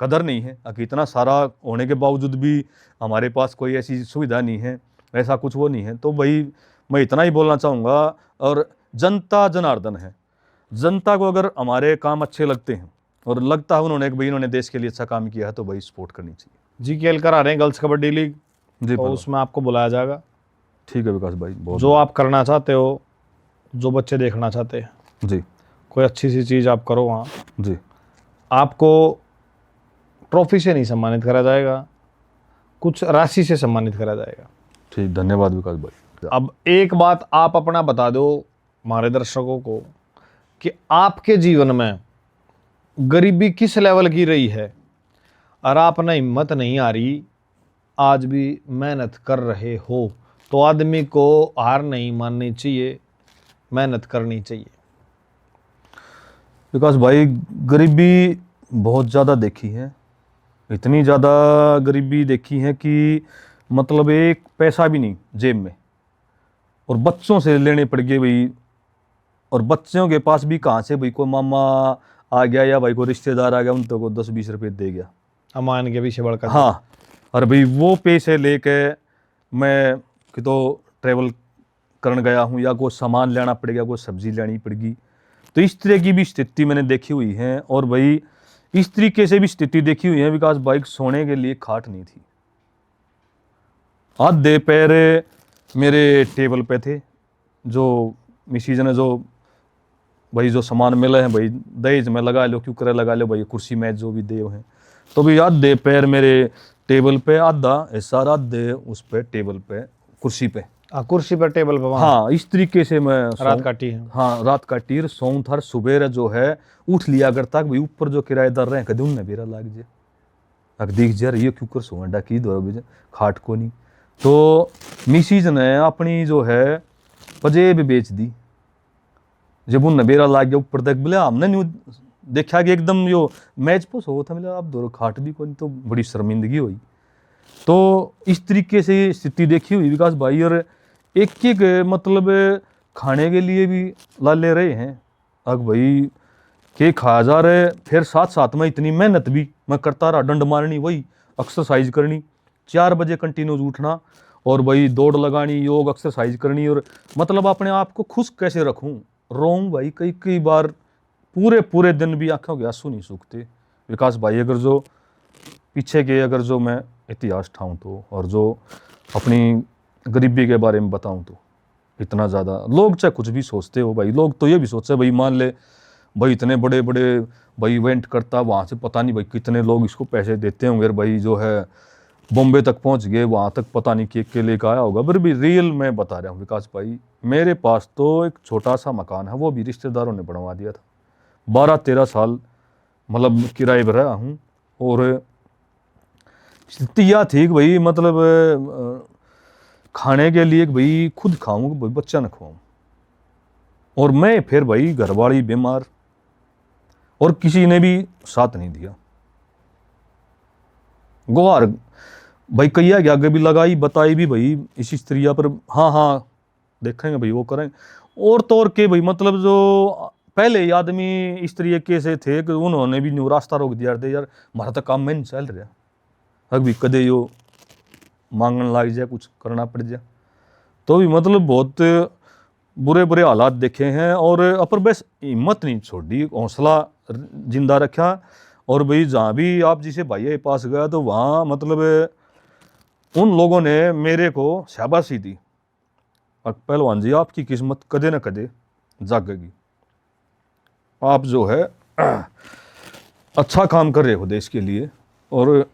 कदर नहीं है। कि इतना सारा होने के बावजूद भी हमारे पास कोई ऐसी सुविधा नहीं है, ऐसा कुछ वो नहीं है। तो भाई मैं इतना ही बोलना चाहूँगा, और जनता जनार्दन है, जनता को अगर हमारे काम अच्छे लगते हैं और लगता है उन्होंने कि भाई इन्होंने देश के लिए अच्छा काम किया है, तो भाई सपोर्ट करनी चाहिए। GKL करा रहे हैं गर्ल्स कबड्डी लीग, जी तो उसमें आपको बुलाया जाएगा। ठीक है विकास भाई, बहुत जो आप करना चाहते हो, जो बच्चे देखना चाहते हैं, जी कोई अच्छी सी चीज़ आप करो वहाँ। जी। आपको ट्रॉफी से नहीं सम्मानित करा जाएगा, कुछ राशि से सम्मानित करा जाएगा। ठीक, धन्यवाद विकास भाई। अब एक बात आप अपना बता दो हमारे दर्शकों को कि आपके जीवन में गरीबी किस लेवल की रही है, और आपने हिम्मत नहीं आ रही, आज भी मेहनत कर रहे हो, तो आदमी को हार नहीं माननी चाहिए, मेहनत करनी चाहिए। विकास भाई गरीबी बहुत ज़्यादा देखी है, इतनी ज़्यादा गरीबी देखी है कि मतलब एक पैसा भी नहीं जेब में, और बच्चों से लेने पड़ गए भाई, और बच्चों के पास भी कहाँ से भाई, कोई मामा आ गया या भाई कोई रिश्तेदार आ गया, उन तो को 10-20 रुपये दे गया, अमान के पीछे बढ़कर। हाँ, और भाई वो पैसे लेके मैं कि तो ट्रेवल करने गया हूँ, या कोई सामान लेना पड़ गया, कोई सब्जी लेनी पड़गी, तो इस तरह की भी स्थिति मैंने देखी हुई है। और भाई इस तरीके से भी स्थिति देखी हुई है विकास भाई, सोने के लिए खाट नहीं थी, आधे पैर मेरे टेबल पे थे, जो मिसीज ने जो भाई जो सामान मिला है भाई दहेज में लगा लो, क्यों करे लगा लो भाई, कुर्सी मेज जो भी देव हैं, तो भी आधे पैर मेरे टेबल पे, आधा हिस्सा आधे उस पे टेबल पे, कुर्सी पे, कुर्सी पर टेबल पर। हाँ, इस तरीके से मैं रात काटी है। हाँ, रात काटी, सोऊं था, सुबह जो है उठ लिया करता भाई, ऊपर जो किराएदार रहे कदम ने बेरा लाग जाए, अग दिख जा ये क्यों कर सो डाकी दो खाट को नहीं, तो मिसीज ने अपनी जो है पजेब बेच दी, जब उन बेरा लाग गया ऊपर तक, बोले हमने नहीं देखा कि एकदम जो मैच पोस हो था, मिला आप दो खाट भी को नहीं, तो बड़ी शर्मिंदगी हुई। तो इस तरीके से स्थिति देखी हुई विकास भाई, और एक एक मतलब खाने के लिए भी ला ले रहे हैं, अग भाई के खा जा रहे, फिर साथ साथ में इतनी मेहनत भी मैं करता रहा, डंड मारनी, वही एक्सरसाइज करनी, 4 बजे कंटिन्यूज उठना, और भाई दौड़ लगानी, योग एक्सरसाइज करनी, और मतलब अपने आप को खुश कैसे रखूं, रोऊं भाई, कई कई बार पूरे दिन भी आंखों के आंसू नहीं सूखते विकास भाई अगर जो पीछे के अगर जो मैं इतिहास ठाऊँ तो, और जो अपनी गरीबी के बारे में बताऊँ तो, इतना ज़्यादा लोग चाहे कुछ भी सोचते हो भाई, लोग तो ये भी सोचते भाई, मान ले भाई इतने बड़े बड़े भाई इवेंट करता, वहाँ से पता नहीं भाई कितने लोग इसको पैसे देते होंगे भाई, जो है बॉम्बे तक पहुँच गए, वहाँ तक पता नहीं केक के लेकर आया होगा। फिर भी रियल मैं बता रहा हूँ विकास भाई, मेरे पास तो एक छोटा सा मकान है, वो भी रिश्तेदारों ने बनवा दिया था। 12-13 साल मतलब किराए पर रहा हूँ, और स्थिति यह थी कि भाई मतलब खाने के लिए कि भाई खुद खाऊँ, भाई बच्चा न खुआऊँ, और मैं फिर भाई घरवाली बीमार, और किसी ने भी साथ नहीं दिया। गुहार भाई कैया के आगे भी लगाई, बताई भी भाई इसी स्त्रिया पर, हाँ हाँ देखेंगे भाई वो करेंगे, और तौर के भाई मतलब जो पहले आदमी इस तरीके से थे कि उन्होंने भी न्यू रास्ता रोक दिया थे, यार हमारा तो काम में नहीं चल रहा, अभी कदे यो मांगने लग जाए, कुछ करना पड़ जाए, तो भी मतलब बहुत बुरे बुरे हालात देखे हैं। और अपर बस हिम्मत नहीं छोड़ी, हौसला जिंदा रखा, और भाई जहाँ भी आप जिसे भाई के पास गया तो वहाँ मतलब उन लोगों ने मेरे को शाबाशी दी, पहलवान जी आपकी किस्मत कदे न कदे जागेगी, आप जो है अच्छा काम कर रहे हो देश के लिए। और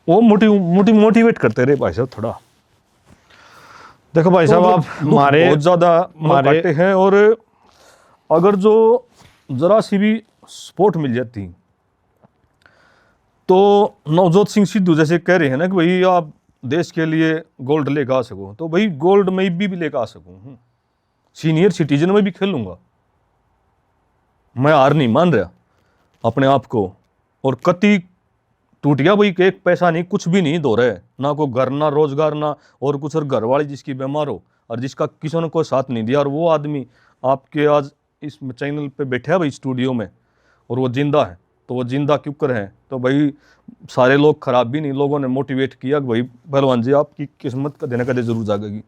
वो मोटिवेट करते रहे भाई साहब थोड़ा। देखो भाई साहब, आप हमारे बहुत ज़्यादा काटे हैं, और अगर जो ज़रा सी भी सपोर्ट मिल जाती तो नवजोत सिंह सिद्धू जैसे कह रहे हैं ना कि भाई आप देश के लिए गोल्ड लेकर आ सको, तो भाई गोल्ड में भी लेकर आ सकूँ, सीनियर सिटीजन में भी खेलूँगा, मैं हार नहीं मान रहा अपने आप को। और कति टूट गया भाई, एक पैसा नहीं, कुछ भी नहीं दो रहे, ना को घर ना रोजगार ना और कुछ, और घर वाली जिसकी बीमार हो और जिसका किसी ने कोई साथ नहीं दिया, और वो आदमी आपके आज इस चैनल पे बैठा है भाई स्टूडियो में, और वो जिंदा है, तो वो जिंदा क्यों कर है, तो भाई सारे लोग खराब भी नहीं, लोगों ने मोटिवेट किया कि भाई पहलवान जी आपकी किस्मत कदे न कदे जरूर जागेगी,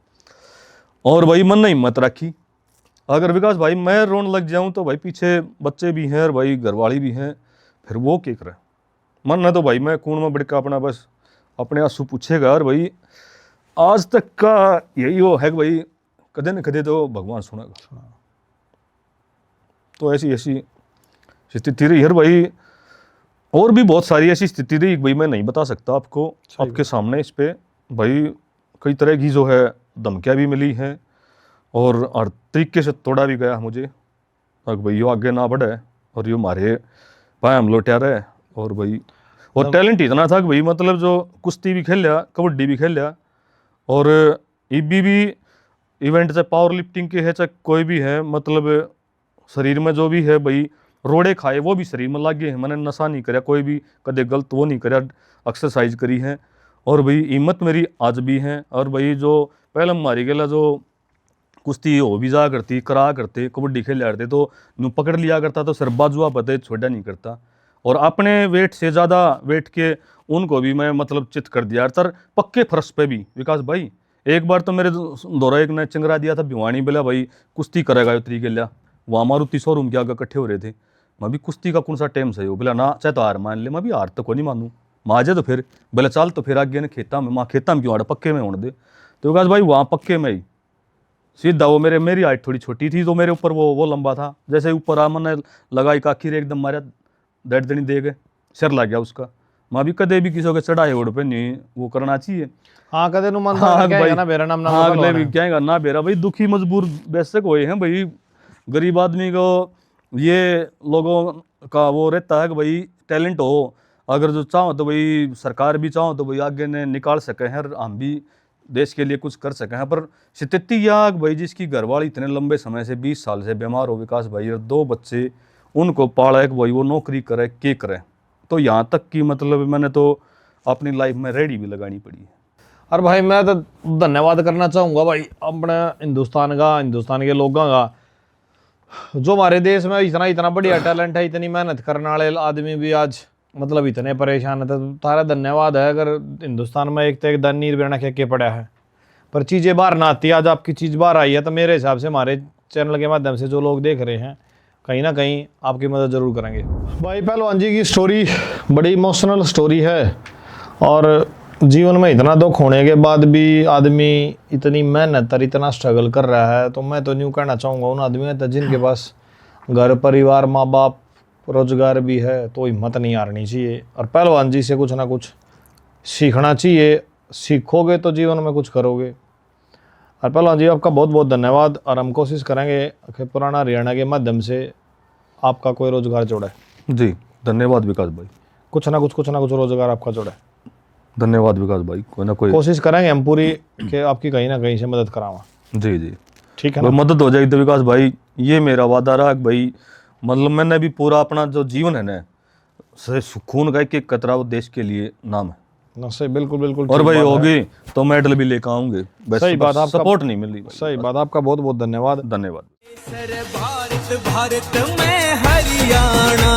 और भाई मन ने हिम्मत रखी। अगर विकास भाई मैं रोने लग जाऊं तो भाई पीछे बच्चे भी हैं और भाई घरवाली भी हैं, फिर वो क्या करे, मन है तो भाई मैं कूण में बढ़कर अपना बस अपने आंसू पूछेगा, और भाई आज तक का यही वो है कि भाई कदे न कदे तो भगवान सुनेगा। तो ऐसी ऐसी स्थिति रही है भाई, और भी बहुत सारी ऐसी स्थिति रही भाई, मैं नहीं बता सकता आपको आपके सामने इस पे भाई, कई तरह की जो है धमकियाँ भी मिली हैं, और हर तरीके से तोड़ा भी गया मुझे, अगर भाई यो आगे ना बढ़े और यो मारे पाए हम लोटिया रहे। और भाई और टैलेंट इतना था कि भाई मतलब जो कुश्ती भी खेल लिया, कबड्डी भी खेल लिया, और ईबी भी इवेंट चाहे पावर लिफ्टिंग के है चाहे कोई भी है, मतलब शरीर में जो भी है भाई रोड़े खाए वो भी शरीर में लागे हैं, मैंने नशा नहीं कराया कोई भी, कदे गलत वो नहीं कराया, एक्सरसाइज करी है, और भाई हिम्मत मेरी आज भी है। और भाई जो पहले हमारी गला जो कुश्ती हो भी जा करती करा करते, कबड्डी खेल करते तो यूँ पकड़ लिया करता, तो सर बाजुआ पते छोड़ा नहीं करता, और अपने वेट से ज़्यादा वेट के उनको भी मैं मतलब चित कर दिया सर, पक्के फर्श पे भी। विकास भाई एक बार तो मेरे दौरा एक ने चंगरा दिया था भिवानी, बोला भाई कुश्ती करेगा यो तरीके लिया, वहाँ मारुति शोरूम के आगे इकट्ठे हो रहे थे, मैं भी कुश्ती का कौन सा टाइम सही हो, बोला ना चाहे तो हार मान ले, मैं भी हार तो को नहीं मानूँ, माजे तो फिर बोला चल तो फिर आगे ने खेता में, माँ खेता में क्यों आ रहा, पक्के में होने दे। तो विकास भाई वहाँ पक्के में ही सीधा वो मेरी हाइट थोड़ी छोटी थी तो मेरे ऊपर वो लंबा था, जैसे ऊपर आ मैंने लगाई काखीर एकदम मारा डेढ़ दनी दे गए, सिर लग गया उसका। माँ भी कदे भी किसी के चढ़ाए ओढ़ पे नहीं वो करना चाहिए। हाँ कदे नु मन हाँ क्या भाई, ना बेरा नाम हाँ अगले भी क्या करना बेरा भाई, दुखी मजबूर वैसे कोई हैं भाई, गरीब आदमी को ये लोगों का वो रहता है कि भाई टैलेंट हो, अगर जो चाहो तो भाई सरकार भी चाहो तो भाई आगे ने निकाल सके हैं, और हम भी देश के लिए कुछ कर सके हैं। पर स्थिति यह भाई जिसकी घरवाली इतने लंबे समय से 20 साल से बीमार हो विकास भाई, और 2 बच्चे उनको पाला है कि भाई वो नौकरी करे के करे, तो यहाँ तक कि मतलब मैंने तो अपनी लाइफ में रेडी भी लगानी पड़ी है। और भाई मैं तो धन्यवाद करना चाहूँगा भाई अपने हिंदुस्तान का, हिंदुस्तान के लोगों का, जो हमारे देश में इतना बढ़िया टैलेंट है, इतनी मेहनत करने वाले आदमी भी आज मतलब इतने परेशान है, तो तारा धन्यवाद है। अगर हिंदुस्तान में एक तो एक दन नीर बेना के पड़ा है, पर चीज़ें बाहर ना आती, आज आपकी चीज़ बाहर आई है, तो मेरे हिसाब से हमारे चैनल के माध्यम से जो लोग देख रहे हैं कहीं ना कहीं आपकी मदद ज़रूर करेंगे। भाई पहलवान जी की स्टोरी बड़ी इमोशनल स्टोरी है, और जीवन में इतना दुख होने के बाद भी आदमी इतनी मेहनत और इतना स्ट्रगल कर रहा है, तो मैं तो यूँ कहना चाहूँगा उन आदमियों तक जिनके पास घर परिवार माँ बाप रोजगार भी है, तो हिम्मत नहीं हारनी चाहिए और पहलवान जी से कुछ ना कुछ सीखना चाहिए। सीखोगे तो जीवन में कुछ करोगे। और पहलवान जी आपका बहुत बहुत धन्यवाद, और हम कोशिश करेंगे कि पुराना हरियाणा के माध्यम से आपका कोई रोजगार जोड़े। जी धन्यवाद विकास भाई, कुछ ना कुछ रोजगार आपका जोड़े। धन्यवाद विकास भाई, कोई ना कोई कोशिश करेंगे हम पूरी कि आपकी कहीं ना कहीं से मदद करावा। जी जी ठीक है वो ना? मदद हो जाएगी तो विकास भाई ये मेरा वादा रहा कि भाई मतलब मैंने भी पूरा अपना जो जीवन है ना खून का एक कतरा वो देश के लिए नाम है। ना सही, बिल्कुल बिल्कुल और ठीक भाई बात है। होगी तो मेडल भी लेकर आऊंगे। बस सही बात, आपका सपोर्ट नहीं मिल रही भाई। सही बात, आपका बहुत बहुत धन्यवाद। धन्यवाद। भारत भारत में हरियाणा।